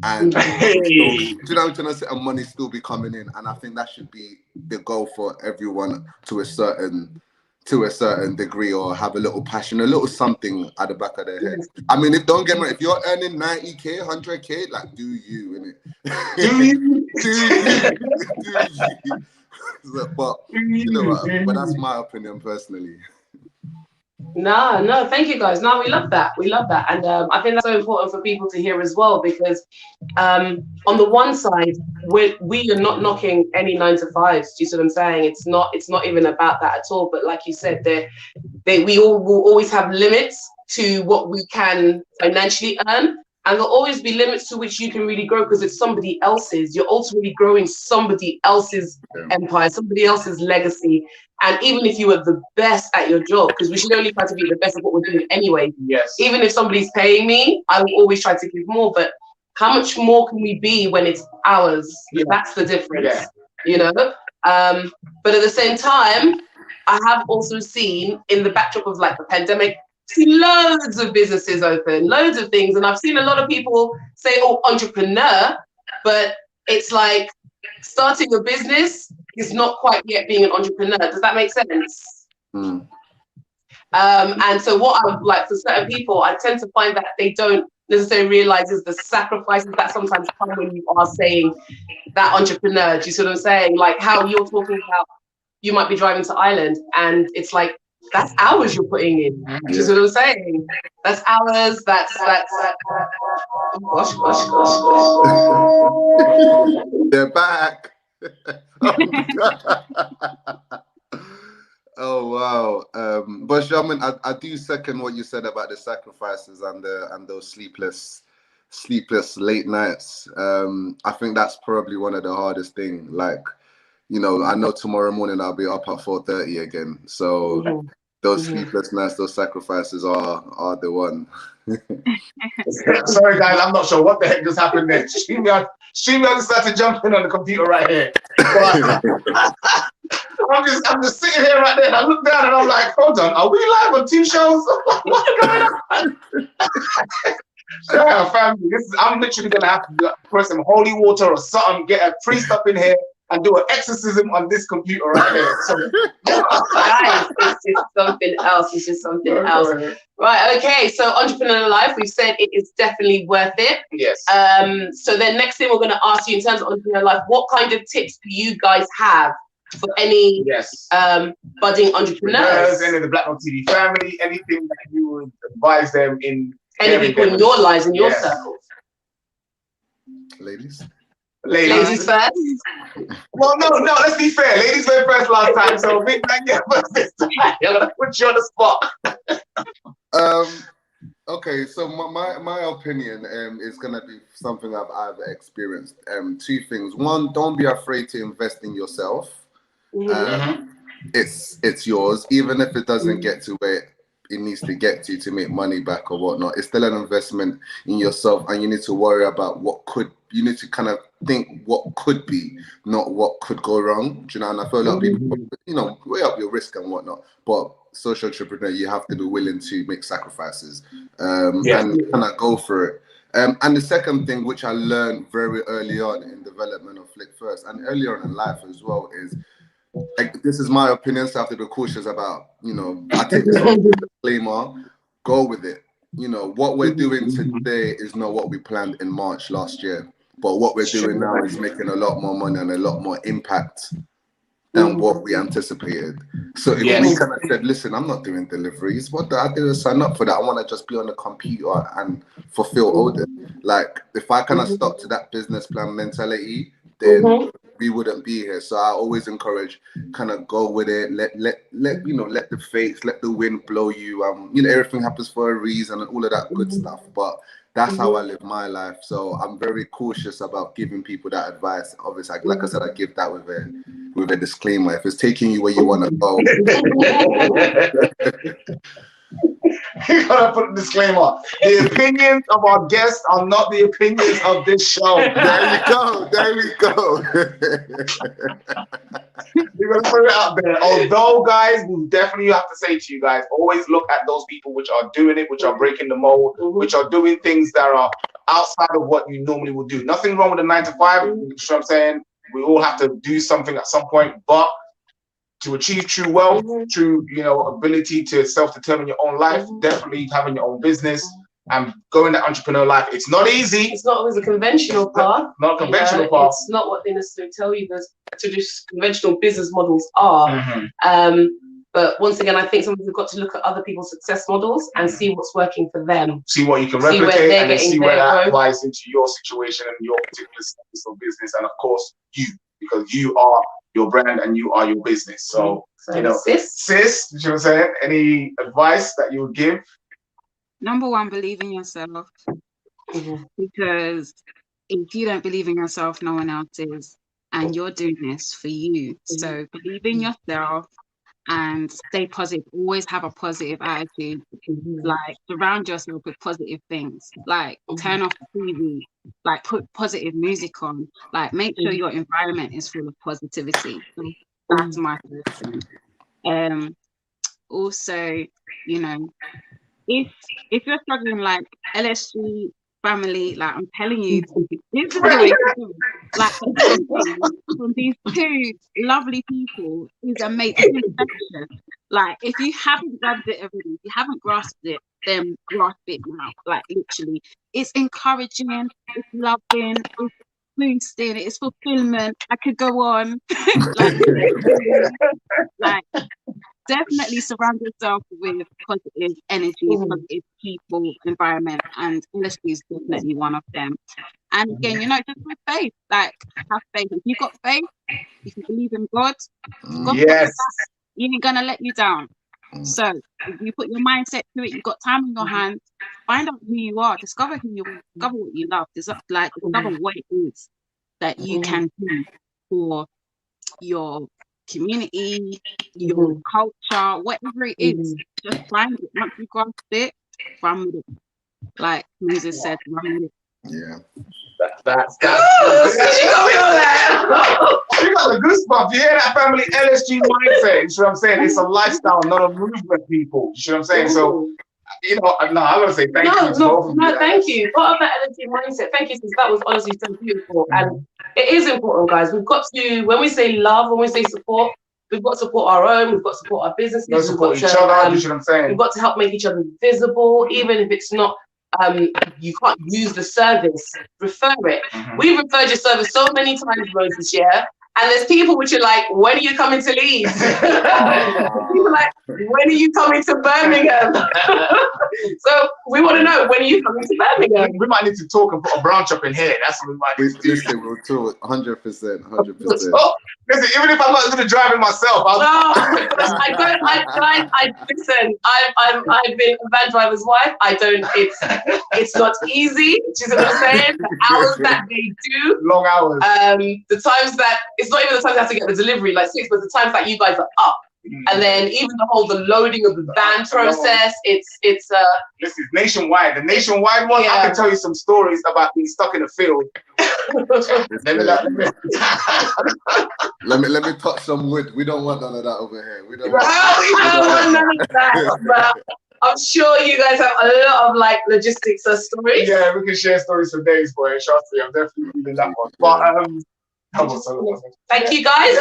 and do you know what I'm trying to say? And money still be coming in. And I think that should be the goal for everyone to a certain degree, or have a little passion, a little something at the back of their head. I mean, don't get me wrong, if you're earning 90k, 100k, like, do you, innit? Do you? But but that's my opinion personally. No, thank you guys. No, we love that. And I think that's so important for people to hear as well, because on the one side, we are not knocking any 9-to-5s. Do you see what I'm saying? It's not even about that at all. But like you said, we all will always have limits to what we can financially earn. And there'll always be limits to which you can really grow, because it's somebody else's. You're ultimately growing somebody else's empire, somebody else's legacy. And even if you were the best at your job, because we should only try to be the best at what we're doing anyway. Yes. Even if somebody's paying me, I will always try to give more. But how much more can we be when it's ours? Yeah. That's the difference, But at the same time, I have also seen, in the backdrop of like the pandemic, seen loads of businesses open, loads of things. And I've seen a lot of people say, entrepreneur, but it's like starting a business is not quite yet being an entrepreneur. Does that make sense? And so what I would like for certain people, I tend to find that they don't necessarily realize is the sacrifices that sometimes come when you are saying that entrepreneur. Do you see what I'm saying? Like how you're talking about, you might be driving to Ireland and it's like, that's hours you're putting in. Do you see what I'm saying? That's hours, that's gosh. They're back. Oh wow. But Shaman, I do second what you said about the sacrifices and those sleepless late nights. I think that's probably one of the hardest things. Like, I know tomorrow morning I'll be up at 4:30 again. So those sleepless nights, those sacrifices are the one. Sorry guys, I'm not sure what the heck just happened there. StreamYard just started to jump in on the computer right here. But I'm just sitting here right there and I look down and I'm like, hold on, are we live on 2 shows? What's going on? Yeah, family, I'm literally gonna have to pour some holy water or something, get a priest up in here and do an exorcism on this computer right here. So, guys, it's just something else. It's just something else. Right, okay, so Entrepreneur Life, we've said it is definitely worth it. Yes. So then next thing we're going to ask you in terms of Entrepreneur Life, what kind of tips do you guys have for any budding entrepreneurs? Any of the Black Dog TV family, anything that you would advise them in? Any people in your lives, in your circles? Ladies first? Well, no, let's be fair. Ladies went first last time, so big man get first this time. I'm gonna put you on the spot. Okay, so my opinion is gonna be something I've experienced. 2 things. One, don't be afraid to invest in yourself. It's yours, even if it doesn't get to where it needs to get to make money back or whatnot. It's still an investment in yourself, and you need to worry about you need to kind of think what could be, not what could go wrong. Do you know? And I feel a lot of people, weigh up your risk and whatnot. But social entrepreneur, you have to be willing to make sacrifices and kind of go for it. And the second thing, which I learned very early on in development of Flick First and earlier on in life as well, is this is my opinion, so I have to be cautious about, I take this on disclaimer, go with it. What we're doing today is not what we planned in March last year, but what we're doing now is making a lot more money and a lot more impact than what we anticipated. So if we kind of said, listen, I'm not doing deliveries, what do I do to sign up for that? I want to just be on the computer and fulfill orders. Like, if I kind of stuck to that business plan mentality, then we wouldn't be here. So I always encourage, kind of go with it, let the fates, let the wind blow you. Everything happens for a reason and all of that good stuff. But that's how I live my life. So I'm very cautious about giving people that advice. Obviously, like I said, I give that with a disclaimer. If it's taking you where you want to go. You gotta put a disclaimer. The opinions of our guests are not the opinions of this show. There we go. You're gonna put it out there. Although, guys, we definitely have to say to you guys, always look at those people which are doing it, which are breaking the mold, which are doing things that are outside of what you normally would do. Nothing wrong with a 9 to 5. You know what I'm saying? We all have to do something at some point, but to achieve true wealth, true, ability to self-determine your own life, definitely having your own business and going that entrepreneur life. It's not easy. It's not always a conventional path. Not a conventional path. It's not what they necessarily tell you those conventional business models are. But once again, I think sometimes we've got to look at other people's success models and see what's working for them. See what you can replicate and then see where that applies into your situation and your particular service or business. And of course, because you are your brand and you are your business. So sis, you know what I'm saying? Any advice that you would give? Number one, believe in yourself. Because if you don't believe in yourself, no one else is. And you're doing this for you. So believe in yourself and stay positive. Always have a positive attitude. Like, surround yourself with positive things. Like, turn off the TV. Like, put positive music on. Like, make sure your environment is full of positivity. So that's my first thing. Also, if you're struggling, like LSG family, like, I'm telling you, this is the way to do it. Like, from these 2 lovely people is amazing. Like, if you haven't grabbed it already, if you haven't grasped it, then grasp it now. Like, literally, it's encouraging, it's loving, it's boosting, it's fulfillment. I could go on. like definitely surround yourself with positive energy, positive people, environment, and industry is definitely one of them. And again, just with faith, like, have faith. If you've got faith, if you believe in God, He ain't gonna let you down. So if you put your mindset to it, you've got time in your hands, find out who you are, discover who you are, discover what you love, discover what it is that you can do for your community, your culture, whatever it is, just find it. Once you grasp it, run with it. Like Moses said, run with it. Yeah. That's You got me on that. You got the goosebumps. You hear that, family? LSG mindset. You see what I'm saying? It's a lifestyle, not a movement, people. You see what I'm saying? So, you know, no, I'm gonna say thank you. No, thank you. Part of that LSG mindset, thank you, because that was honestly so beautiful. And it is important, guys. We've got to, when we say love, when we say support, we've got to support our own, we've got to support our businesses, we've got to support each other, you see what I'm saying? We've got to help make each other visible, even if it's not, you can't use the service, refer it. We've referred your service so many times, Moses, yeah? And there's people which are like, when are you coming to Leeds? People are like, when are you coming to Birmingham? So we want to know, when are you coming to Birmingham? We might need to talk and put a branch up in here. That's what we might need to do. Listen, we'll talk 100%, 100%. So, listen, even if I'm not going to drive it myself, listen, I've been a van driver's wife. It's not easy. Do you know what I'm saying? The hours that they do. Long hours. The times that, it's not even the times I have to get the delivery, like 6, but the times that you guys are up. And then even the loading of the van process, it's this is nationwide. The nationwide one, I can tell you some stories about being stuck in a field. Let me touch some wood. We don't want none of that over here. We don't want none of that. But I'm sure you guys have a lot of like logistics stories. Yeah, we can share stories for days, boy. Trust me, I'm definitely reading that one. But thank you, guys.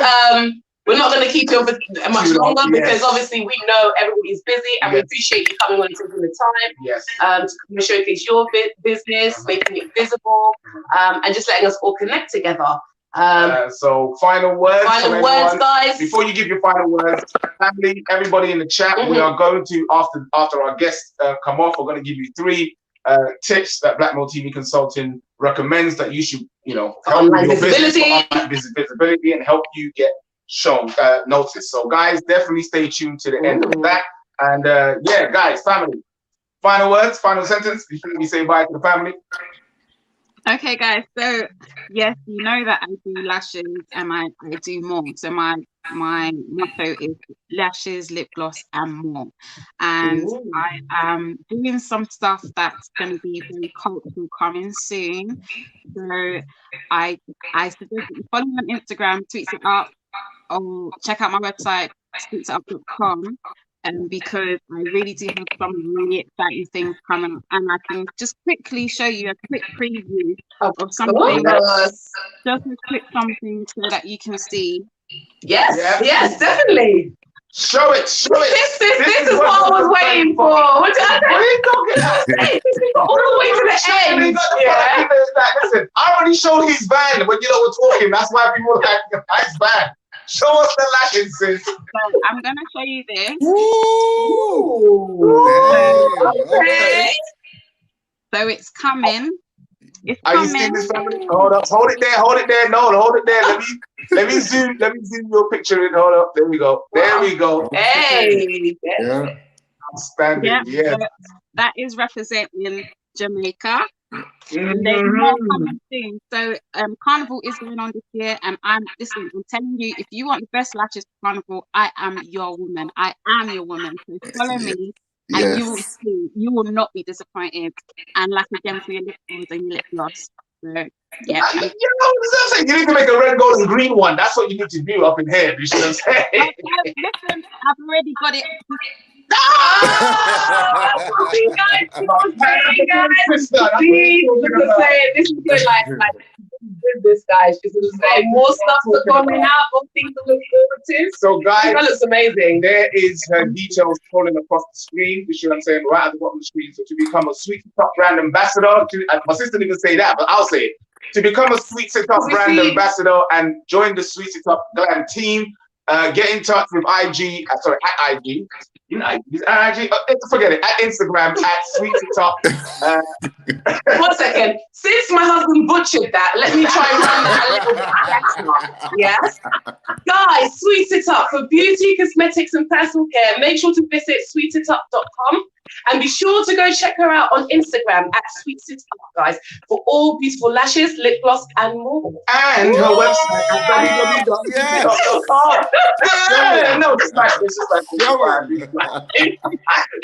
We're not going to keep you for much longer because obviously we know everybody's busy and we appreciate you coming on and taking the time to come and showcase your business, making it visible, and just letting us all connect together. So final words. Final words, guys. Before you give your final words, family, everybody in the chat, we are going to, after our guests come off, we're going to give you 3 tips that BLKMailTV Consulting recommends that you should, help online your visibility. business visibility and help you get shown, noticed. So guys, definitely stay tuned to the end of that. And guys, family, final words, final sentence before we say bye to the family. Okay, guys. So yes, you know that I do lashes and I do more. So my motto is lashes, lip gloss, and more. And I am doing some stuff that's going to be very cultural coming soon. So I suggest that you follow me on Instagram, tweets it up, or check out my website, tweetitup.com. Because I really do have some really exciting things coming up, and I can just quickly show you a quick preview of something, just a quick something so that you can see. Yes, definitely. Show it. This is what I was waiting for. What are you talking about? All the way to the end. Listen, I already showed his van when we're talking. That's why people like nice van. Show us the lashes, sis. So I'm gonna show you this. Okay. So it's coming. Are you seeing this, family? Hold it there. No, hold it there. Let me zoom your picture in. Hold up. There we go. Hey. Yeah. Outstanding. Yeah. So that is representing Jamaica. And there's more coming soon. So Carnival is going on this year, and I'm telling you, if you want the best lashes for Carnival, I am your woman. I am your woman. So follow me, and you will see, you will not be disappointed. And like again for your lip gloss and your lip gloss. So yeah. You need to make a red, gold, and green one. That's what you need to do up in here. You should have said. Listen, I've already got it. This is good, like this, guys. She's gonna say more stuff that's coming out, more things to look forward to. So, guys, that looks amazing. There is her details scrolling across the screen. You see what I'm saying? Right at the bottom of the screen. So, to become a Sweet Top brand ambassador, my sister didn't even say that, but I'll say it. To become a Sweet Top brand ambassador and join the Sweet Top Glam team, get in touch with at IG. Forget it. At Instagram at Sweet Top. 1 second. Since my husband butchered that, let me try and run that a little bit better. Yes, guys, Sweet It Up for beauty, cosmetics, and personal care. Make sure to visit sweetitup.com. And be sure to go check her out on Instagram at Sweet Sis Up, guys, for all beautiful lashes, lip gloss, and more. And her website at www.com. Yeah, no, just like this, just like this.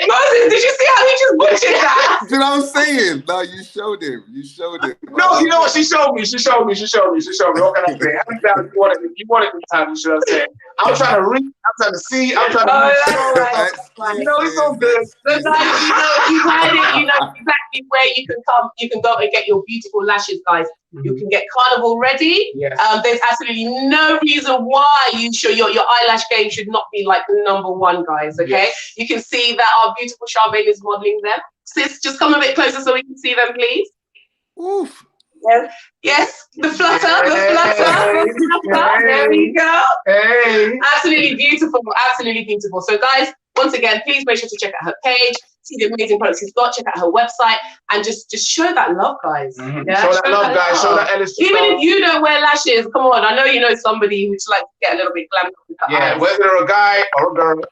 Moses, did you see how he just butchered that? You know what I'm saying? No, you showed him. You showed him. No, you know what? She showed me. What can I say? You wanted the time, you know what I'm saying? I'm trying to read, I'm trying to see, I'm trying to you know, it's all good. So guys, you heard it, you know exactly where you can come. You can go and get your beautiful lashes, guys. You can get carnival ready. Yes. There's absolutely no reason why your eyelash game should not be like #1, guys. Okay, yes. You can see that our beautiful Charmaine is modeling them. Sis, just come a bit closer so we can see them, please. Oof. Yes, yes, the flutter, the flutter. There you go. Hey. Absolutely beautiful, absolutely beautiful. So guys, once again, please make sure to check out her page, see the amazing products she's got, check out her website, and just show that love, guys. Yeah? Show that love, guys. Show that Ellis. Even if you don't wear lashes, come on. I know you know somebody who's like to get a little bit glammed with her eyes. Whether a guy or a girl.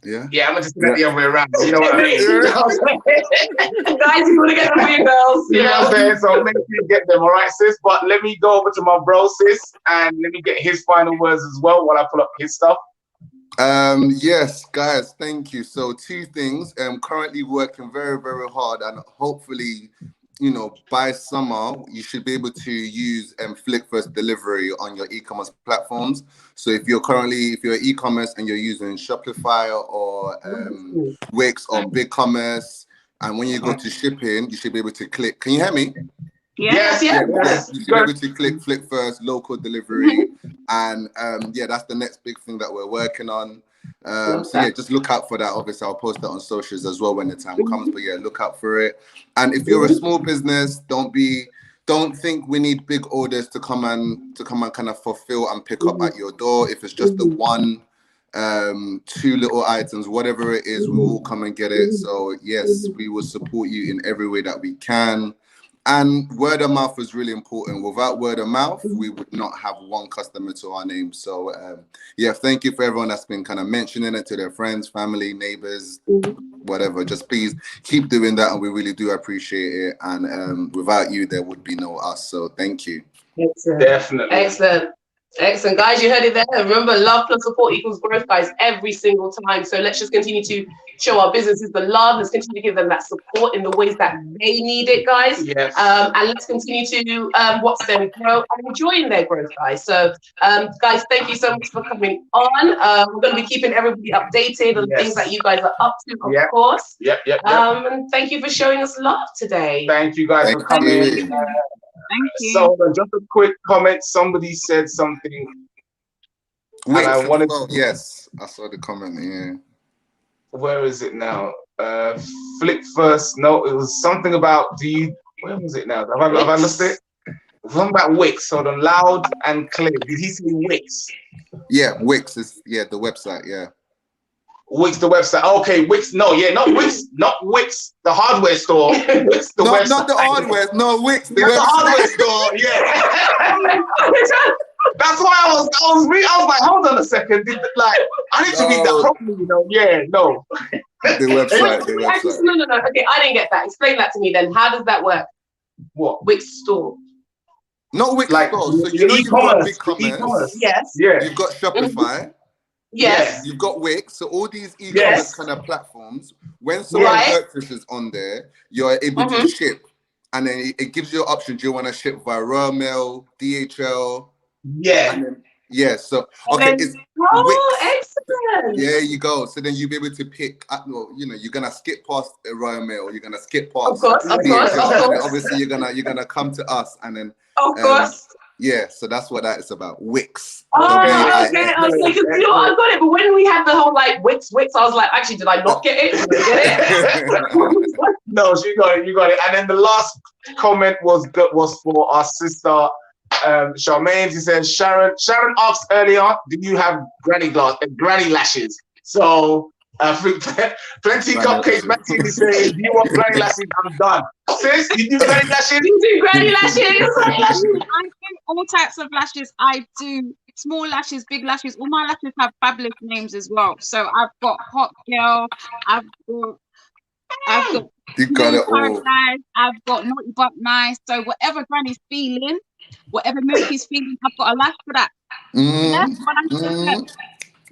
Yeah, I'm gonna just do that the other way around. You know what I mean? Guys, you wanna get them for your girls. You know what I'm saying? So make sure you get them, all right, sis? But let me go over to my bro, sis, and let me get his final words as well while I pull up his stuff. Yes, guys, thank you. So 2 things. Currently working very, very hard, and hopefully, you know, by summer you should be able to use Flick First delivery on your e-commerce platforms. So if you're e-commerce and you're using Shopify or Wix or BigCommerce, and when you go to shipping, you should be able to click. Can you hear me? Yes. You should be able to click Flick First local delivery, and that's the next big thing that we're working on. So just look out for that. Obviously, I'll post that on socials as well when the time comes. But look out for it. And if you're a small business, don't think we need big orders to come and kind of fulfill and pick up at your door. If it's just the 1, 2 little items, whatever it is, we will come and get it. So yes, we will support you in every way that we can. And word of mouth is really important. Without word of mouth, we would not have 1 customer to our name. So thank you for everyone that's been kind of mentioning it to their friends, family, neighbors, whatever. Just please keep doing that, and we really do appreciate it. And without you, there would be no us. So thank you. Excellent. Definitely. Excellent, guys. You heard it there. Remember, love plus support equals growth, guys, every single time. So let's just continue to show our businesses the love. Let's continue to give them that support in the ways that they need it, guys. Yes. And let's continue to watch them grow and enjoy in their growth, guys. So, guys, thank you so much for coming on. We're going to be keeping everybody updated on things that you guys are up to, of course. And thank you for showing us love today. Thank you guys for coming. Thank you. So just a quick comment. Somebody said something. Wait, I wanted yes, I saw the comment. Yeah. Where is it now? Flick First. No, it was something about. Where was it now? Have I lost it? Something about Wix. So the loud and clear. Did he say Wix? Yeah, Wix is the website. Yeah. Wix, the website. Okay, Wix. No, not Wix. Not Wix, the hardware store. Wix, the website. Not the hardware. No, Wix, the hardware store. Yeah. That's why I was like, hold on a second. I need to read that properly, you know. Yeah, no. The website. No. Okay, I didn't get that. Explain that to me then. How does that work? What? Wix store. Not Wix store. So you know you've got BigCommerce. Yes. Yeah. You've got Shopify. Yes. You've got Wix. So all these e-commerce kind of platforms, when someone purchases on there, you're able to ship. And then it gives you an option. Do you want to ship via Royal Mail, DHL? Yeah. So it's excellent. There you go. So then you'll be able to pick. You're gonna skip past a Royal Mail, or you're gonna skip past. Of course. Obviously, you're gonna come to us, and then. Of course. Yeah. So that's what that is about. Wix. Okay. I was like, I got it, but when we had the whole Wix, I was like, actually, did I not get it? Did I get it? No, so you got it. And then the last comment was for our sister. Charmaine, she says, Sharon asked earlier, do you have granny lashes? So plenty cupcakes. Maxine is saying, do you want granny lashes? I'm done. Sis, you do granny lashes? You do granny lashes? I do all types of lashes. I do small lashes, big lashes. All my lashes have fabulous names as well. So I've got Hot Girl, I've got You got it all. Paradise, I've got Naughty But Nice. So whatever Granny's feeling, whatever mood she's feeling, I've got a lash for that. Yeah, 100%.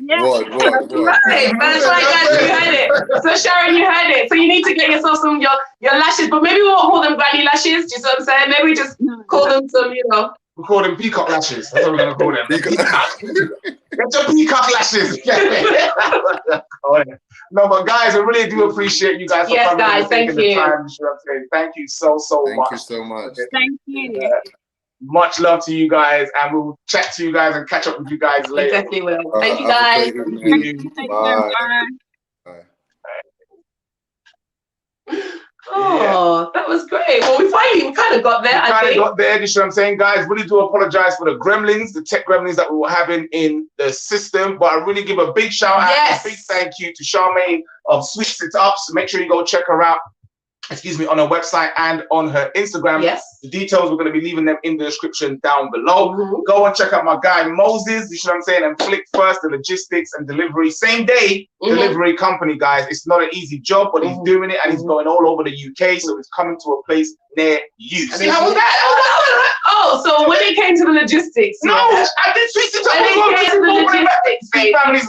Yeah. What? Right, that's right, guys. You heard it. So Sharon, you heard it. So you need to get yourself some your lashes, but maybe we won't call them granny lashes. Do you see what I'm saying? Maybe we just call them some, you know. We call them peacock lashes. That's what we're gonna call them. Peacock. Get your peacock lashes. No, but guys, I really do appreciate you guys for coming guys, and taking the time. Thank you so Thank much. you so much. Thank you. Much love to you guys, and we'll chat to you guys and catch up with you guys later. Definitely will. Thank you, guys. Thank you. Bye. Bye. Oh, that was great. Well, we kind of got there. I think. Got there. You know what I'm saying, guys? Really do apologize for the gremlins, the tech gremlins that we were having in the system. But I really give a big shout out, a big thank you to Charmaine of Switch It Up. So make sure you go check her out. On her website and on her Instagram. Yes. The details, we're going to be leaving them in the description down below. Go and check out my guy Moses, you know what I'm saying, and Flick First, the logistics and delivery, same day delivery company, guys. It's not an easy job, but he's doing it, and he's going all over the UK, so it's coming to a place near you. See, how was that? Oh, so when it came to the logistics. No, I did Switch It Up. When it came to the logistics, family,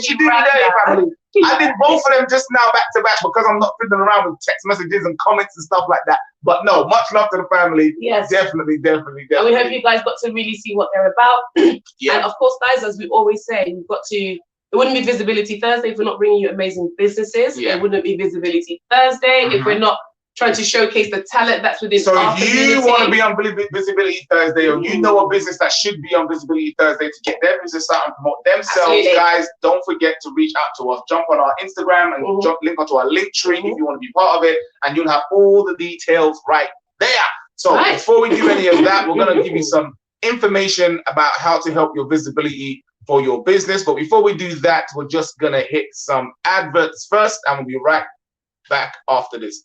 she did it, family. I did both of them just now back to back because I'm not fiddling around with text messages and comments and stuff like that. But no, much love to the family. Yes. Definitely. And we hope you guys got to really see what they're about. And of course, guys, as we always say, we've got to, it wouldn't be Visibility Thursday if we're not bringing you amazing businesses. It wouldn't be Visibility Thursday if we're not trying to showcase the talent that's within our community. So if you want to be on Visibility Thursday, or you know a business that should be on Visibility Thursday to get their business out and promote themselves, guys, don't forget to reach out to us. Jump on our Instagram and link onto our link tree if you want to be part of it, and you'll have all the details right there. So before we do any of that, we're going to give you some information about how to help your visibility for your business. But before we do that, we're just going to hit some adverts first, and we'll be right back after this.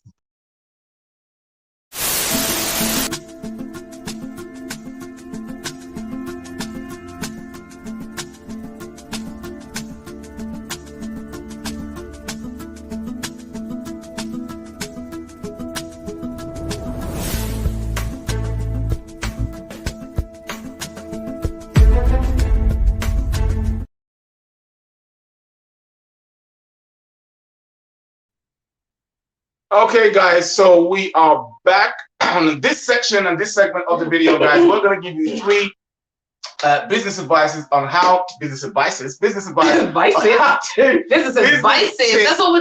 Okay, guys, so we are back on this section and this segment of the video, guys. We're going to give you 3 business advices on how business advices. That's what we're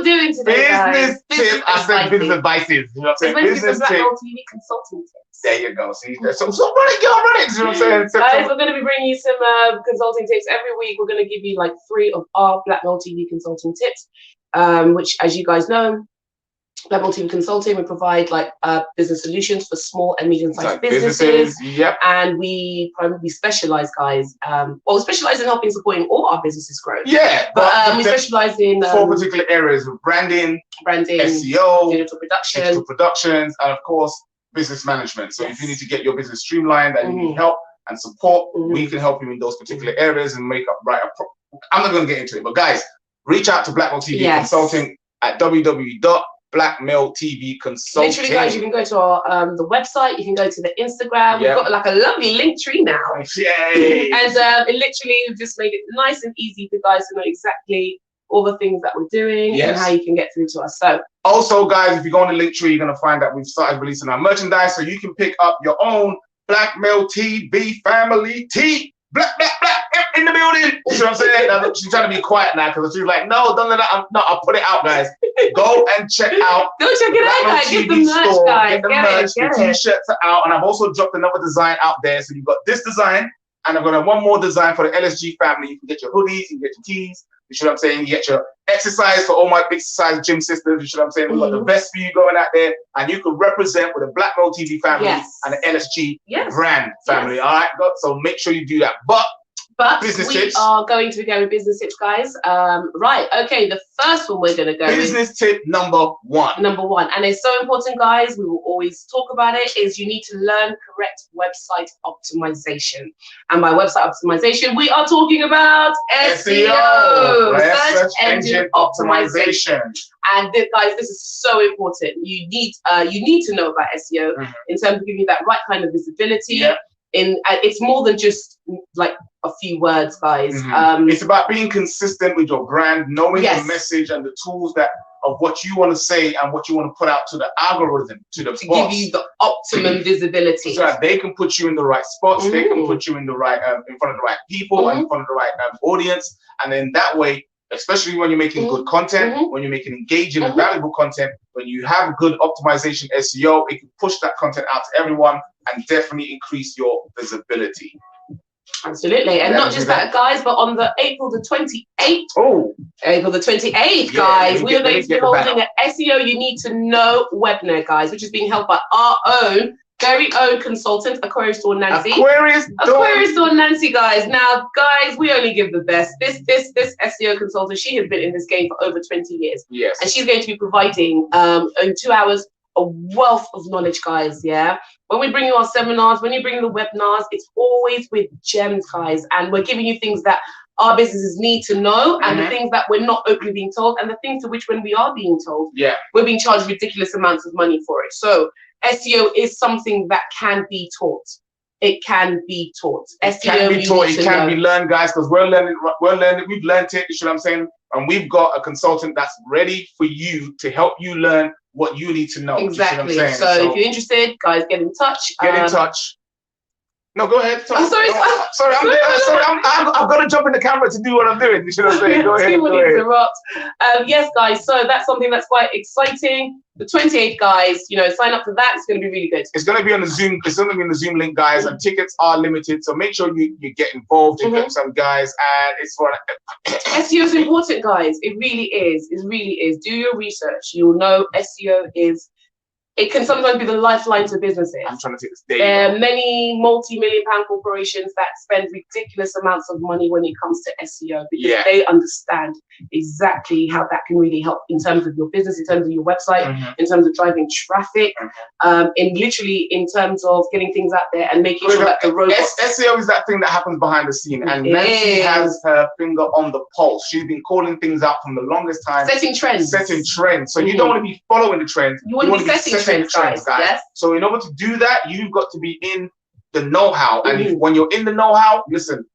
doing today. Business tips. I said business advices. You know what I'm saying? Business tips. TV consulting tips. There you go. See, so run it. You know what I'm saying? Guys, we're going to be bringing you some consulting tips every week. We're going to give you like 3 of our BlackMail TV consulting tips, which, as you guys know, BlackMail TV Consulting, we provide like business solutions for small and medium-sized businesses. And we primarily specialize, guys. We specialize in helping supporting all our businesses grow. But we specialize in 4 particular areas of branding, SEO, digital productions, and of course, business management. So if you need to get your business streamlined and you need help and support, we can help you in those particular areas and make up I'm not going to get into it, but guys, reach out to BlackMail TV Consulting at BlackMail TV Consulting. Literally, guys, you can go to our the website. You can go to the Instagram. We've got like a lovely link tree now. And it literally just made it nice and easy for you guys to know exactly all the things that we're doing and how you can get through to us. So also, guys, if you go on the link tree, you're gonna find that we've started releasing our merchandise, so you can pick up your own BlackMail TV family tee. Black in the building. You know what I'm saying? She's trying to be quiet now because she's like, no, don't let that. No, I'll put it out, guys. Go and check out. Go check it out, guys. Get the merch, guys. Get the merch. The t-shirts are out, and I've also dropped another design out there. So you've got this design, and I've got one more design for the LSG family. You can get your hoodies, you can get your tees. You know what I'm saying? You get your exercise for all my big size gym sisters. You know what I'm saying? We've got the best for you going out there, and you can represent with the BlackMail TV family and the LSG brand family. All right, so make sure you do that. But But business we tips. are going to be going with business tips, guys. Right, okay, the first one we're going to go business tip number one. Number one, and it's so important, guys, we will always talk about it, is you need to learn correct website optimization. And by website optimization, we are talking about SEO, right? Search engine optimization. And guys, this is so important. You need to know about SEO in terms of giving you that right kind of visibility. Yeah. It's more than just like a few words, guys. It's about being consistent with your brand, knowing the message and the tools of what you want to say and what you want to put out to the algorithm, to the bots, give you the optimum visibility, so that they can put you in the right spots, they can put you in the right in front of the right people and in front of the right audience, and then that way, especially when you're making good content, when you're making engaging and valuable content, when you have good optimization SEO, it can push that content out to everyone and definitely increase your visibility. Absolutely. And not just that, guys, but on the April the 28th, April the 28th, guys, we are going to be holding an SEO You Need to Know webinar, guys, which is being held by our own very own consultant, Aquarius Dawn Nancy. Aquarius Dawn Nancy, guys. Now, guys, we only give the best. This SEO consultant, she has been in this game for over 20 years. Yes. And she's going to be providing in 2 hours a wealth of knowledge, guys. Yeah. When we bring you our seminars, when you bring the webinars, it's always with gems, guys. And we're giving you things that our businesses need to know, and the things that we're not openly being told, and the things to which when we are being told, we're being charged ridiculous amounts of money for it. So SEO is something that can be taught. It can be taught. SEO can be taught. It can be learned, guys, because we're learning. We've learned it. You know what I'm saying? And we've got a consultant that's ready for you to help you learn what you need to know. Exactly. You know so if you're interested, guys, get in touch. Get in touch. No, go ahead. I'm sorry. I've got to jump in the camera to do what I'm doing. You know what I'm saying? Go ahead. Yes, guys. So that's something that's quite exciting. The 28th, guys. You know, sign up for that. It's going to be really good. It's going to be on the Zoom. It's going to be on the Zoom link, guys. And tickets are limited, so make sure you get involved. You get some guys, and it's for SEO is important, guys. It really is. It really is. Do your research. You'll know SEO is. It can sometimes be the lifeline to businesses. I'm trying to take this day. There are many multi-million-pound corporations that spend ridiculous amounts of money when it comes to SEO because they understand exactly how that can really help in terms of your business, in terms of your website, in terms of driving traffic, in terms of getting things out there and making sure that the robots. SEO is that thing that happens behind the scene, and Nancy has her finger on the pulse. She's been calling things out from the longest time. Setting trends. So you don't want to be following the trends. You want to be setting trends, guys. Yes. So in order to do that, you've got to be in the know-how. And when you're in the know-how, listen,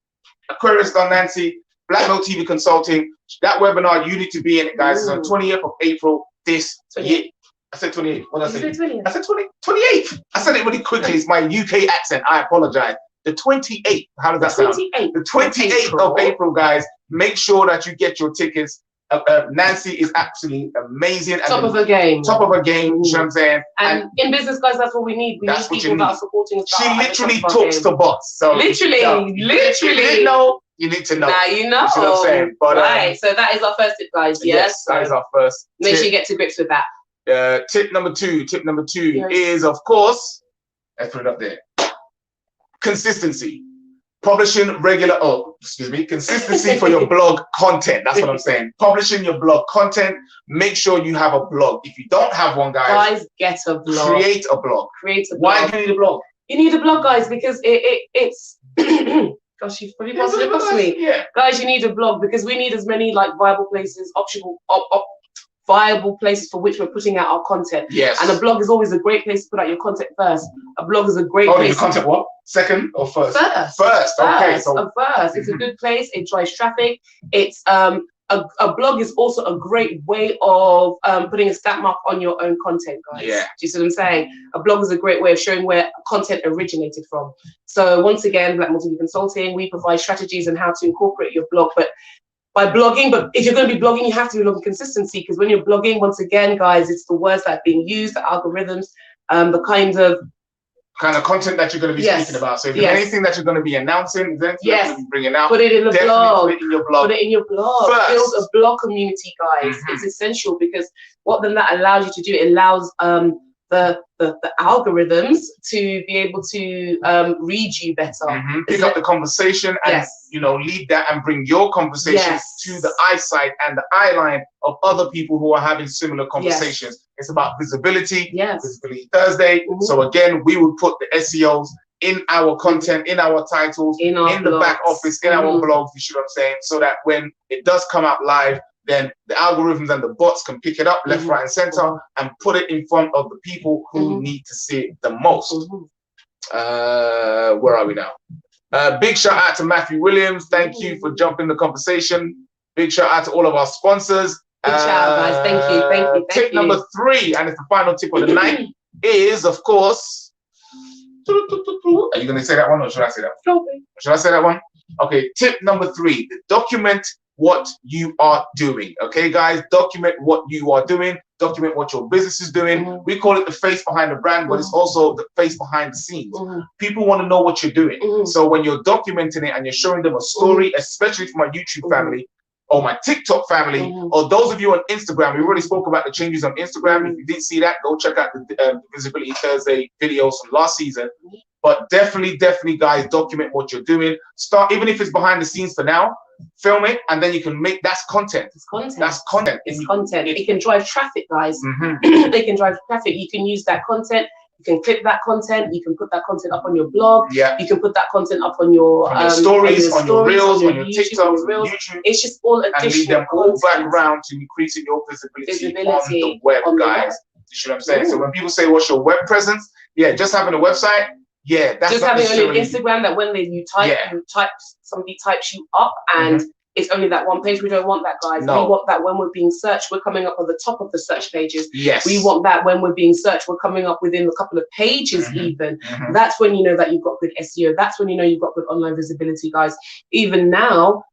Aquarius Dawn Nancy, BLKMailTV Consulting, that webinar, you need to be in it, guys. It's on 20th of April this year. I said 28th. What did I say? I said 28th. I said it really quickly. It's my UK accent. I apologize. The 28th. How does that sound? The 28th of April, guys. Make sure that you get your tickets. Nancy is absolutely amazing. Top of her game. Top of her game. You know what I'm saying? And in business, guys, that's what we need. We need people that are supporting us. She literally talks to bots. So literally. You didn't know. You need to know. Now you know. You see what I'm saying? But, right. So that is our first tip, guys. Yes, that is our first. Make sure you get to grips with that. Tip number two. Tip number two is, of course, let's put it up there. Consistency. Publishing consistency for your blog content. That's what I'm saying. Publishing your blog content. Make sure you have a blog. If you don't have one, guys, get a blog. Create a blog. Create a blog. Why do you need a blog? You need a blog, guys, because it's gosh, you've probably passed it across to me. Yeah. Guys, you need a blog because we need as many like viable places, viable places for which we're putting out our content. Yes. And a blog is always a great place to put out your content first. A blog is a great place. Your content what? Second or first? First. Okay. So first. It's a good place. It drives traffic. It's a blog is also a great way of putting a stamp mark on your own content, guys. Yeah. Do you see what I'm saying? A blog is a great way of showing where content originated from. So once again, BLKMailTV Consulting, we provide strategies on how to incorporate your blog, but by blogging, but if you're going to be blogging, you have to be blogging consistency, because when you're blogging, once again, guys, it's the words that are being used, the algorithms, the kind of content that you're going to be speaking about. So if there's anything that you're going to be announcing, then you're going to be bringing out, put it in the blog. Put it in your blog. Put it in your blog. First. Build a blog community, guys. It's essential, because what then that allows you to do, it allows the algorithms to be able to read you better. Pick up the conversation and you know, lead that and bring your conversation to the eyesight and the eye line of other people who are having similar conversations. It's about visibility, Visibility Thursday. So again, we would put the SEOs in our content, in our titles, in the back office, in our blogs, you see what I'm saying? So that when it does come out live, then the algorithms and the bots can pick it up left, right, and center and put it in front of the people who need to see it the most. Where are we now? Big shout out to Matthew Williams. Thank you for jumping the conversation. Big shout out to all of our sponsors. Big shout out, guys. Thank you. Thank you. Tip number 3, and it's the final tip of the night, is, of course, are you going to say that one or should I say that one? Should I say that one? Okay, tip number 3, document what you are doing. Okay, guys, document what you are doing. Document what your business is doing. We call it the face behind the brand, but it's also the face behind the scenes. People want to know what you're doing. So when you're documenting it and you're showing them a story, especially for my YouTube family or my TikTok family, or those of you on Instagram, we already spoke about the changes on Instagram. If you didn't see that, go check out the Visibility Thursday videos from last season. But definitely, guys, document what you're doing. Start, even if it's behind the scenes for now, film it, and then you can make, that's content. It's content. That's content. It's content. It can drive traffic, guys. They can drive traffic. You can use that content. You can clip that content. You can put that content up on your blog. You can put that content up on your stories, on your reels, on your TikTok, on your YouTube. It's just all additional and lead them all back around to increasing your visibility on the web, guys. You see what I'm saying? So when people say, what's your web presence? Yeah, just having a website. Yeah, that's just having only Instagram that when you type, somebody types you up and it's only that one page. We don't want that, guys. We want that when we're being searched, we're coming up on the top of the search pages. We want that when we're being searched, we're coming up within a couple of pages even. That's when you know that you've got good SEO. That's when you know you've got good online visibility, guys. Even now,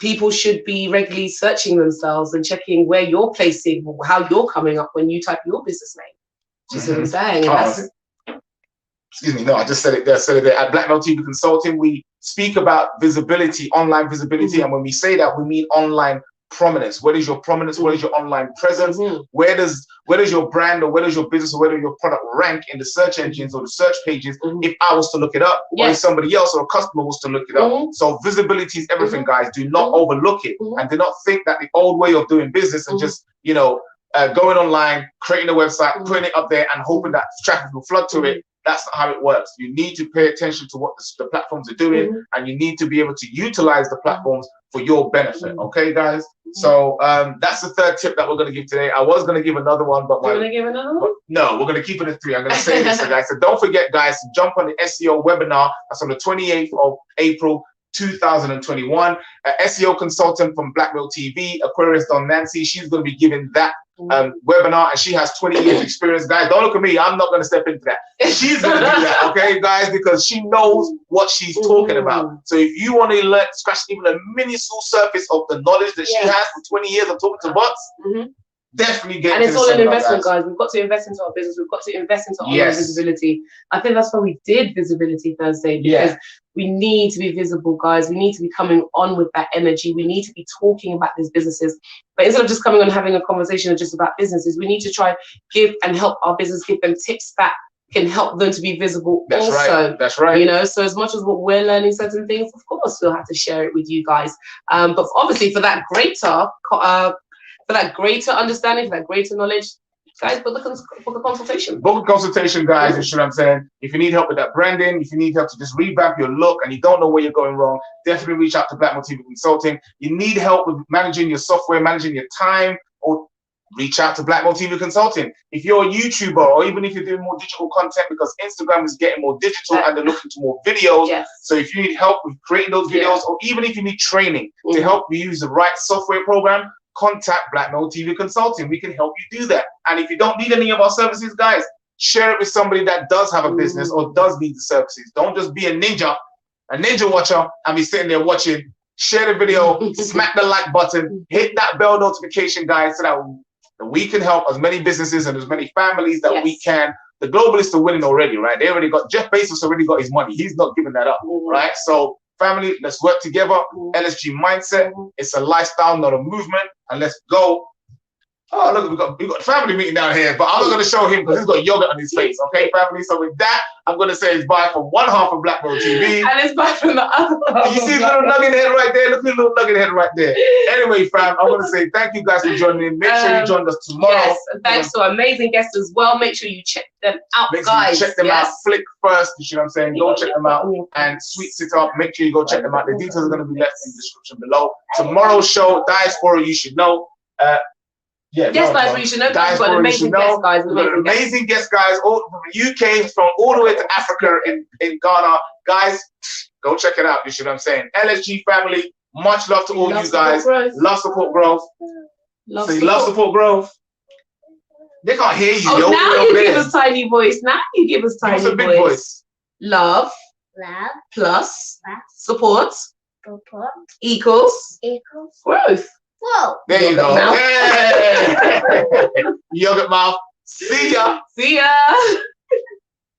people should be regularly searching themselves and checking where you're placing, how you're coming up when you type your business name. Just what I'm saying. And that's excuse me, no, I just said it there. Said it there. At Blackmail TV Consulting, we speak about visibility, online visibility, and when we say that, we mean online prominence. What is your prominence? What is your online presence? Where does your brand or where does your business or where does your product rank in the search engines or the search pages? If I was to look it up, or if somebody else or a customer was to look it up. So visibility is everything, guys. Do not overlook it, and do not think that the old way of doing business and just, you know, going online, creating a website, putting it up there, and hoping that traffic will flood to it. That's not how it works. You need to pay attention to what the platforms are doing, and you need to be able to utilize the platforms for your benefit. Okay, guys? So that's the 3rd tip that we're going to give today. I was going to give another one, but we're going to give another one? No, we're going to keep it at 3. I'm going to say this, guys. So don't forget, guys, to jump on the SEO webinar. That's on the 28th of April. 2021. SEO consultant from Blackmail TV, Aquarius Don Nancy, she's going to be giving that webinar, and she has 20 years experience. Guys, don't look at me, I'm not going to step into that. She's going to do that, okay, guys, because she knows what she's talking about. So if you want to scratch even a minuscule surface of the knowledge that she has for 20 years of talking to bots, definitely get and it's all an investment, guys. We've got to invest into our business. We've got to invest into online visibility. I think that's why we did Visibility Thursday, because we need to be visible, guys. We need to be coming on with that energy. We need to be talking about these businesses. But instead of just coming on and having a conversation just about businesses, we need to try give and help our business, give them tips that can help them to be visible also. That's right. You know, so as much as what we're learning certain things, of course, we'll have to share it with you guys. But obviously for that greater understanding, for that greater knowledge, guys, book a consultation. Book a consultation, guys. You see what I'm saying? If you need help with that branding, if you need help to just revamp your look and you don't know where you're going wrong, definitely reach out to Blackmail TV Consulting. You need help with managing your software, managing your time, or reach out to Blackmail TV Consulting. If you're a YouTuber, or even if you're doing more digital content, because Instagram is getting more digital and they're looking to more videos. So if you need help with creating those videos, or even if you need training to help you use the right software program, contact Blackmail TV Consulting. We can help you do that. And if you don't need any of our services, guys, share it with somebody that does have a business or does need the services. Don't just be a ninja watcher, and be sitting there watching. Share the video, smack the like button, hit that bell notification, guys, so that we can help as many businesses and as many families that we can. The globalists are winning already, right? They already got, Jeff Bezos already got his money. He's not giving that up, right? So family, let's work together. LSG mindset. It's a lifestyle, not a movement. And let's go. Oh, look, we got a family meeting down here, but I'm not going to show him because he's got yogurt on his face. Okay, family. So with that, I'm going to say it's bye from one half of BLKMail TV. And it's bye from the other half. You see his little nugget head right there? Look at his little nugget head right there. Anyway, fam, I'm going to say thank you guys for joining in. Make sure you join us tomorrow. Yes, and thanks to our amazing guests as well. Make sure you check them out, Make sure guys. you check them out. Flick first. You see what I'm saying? Go check them out. And Sweet Sit Up. Make sure you go check them out. The details are going to be left in the description below. Tomorrow's show, Diaspora, you should know. Guys, we should know. We've got amazing guests, guys. We've got amazing guests, guys, all from the UK, from all the way to Africa in Ghana. Guys, go check it out. You see what I'm saying? LSG family, much love to all you guys. Love, support, growth. Love, support, growth. They can't hear you. Oh, now you give us tiny voice. Now you give us tiny voice. Big voice. Love. Plus. Support. Equals. Growth. Whoa. There you go. Hey. Yogurt mouth. See ya. See ya.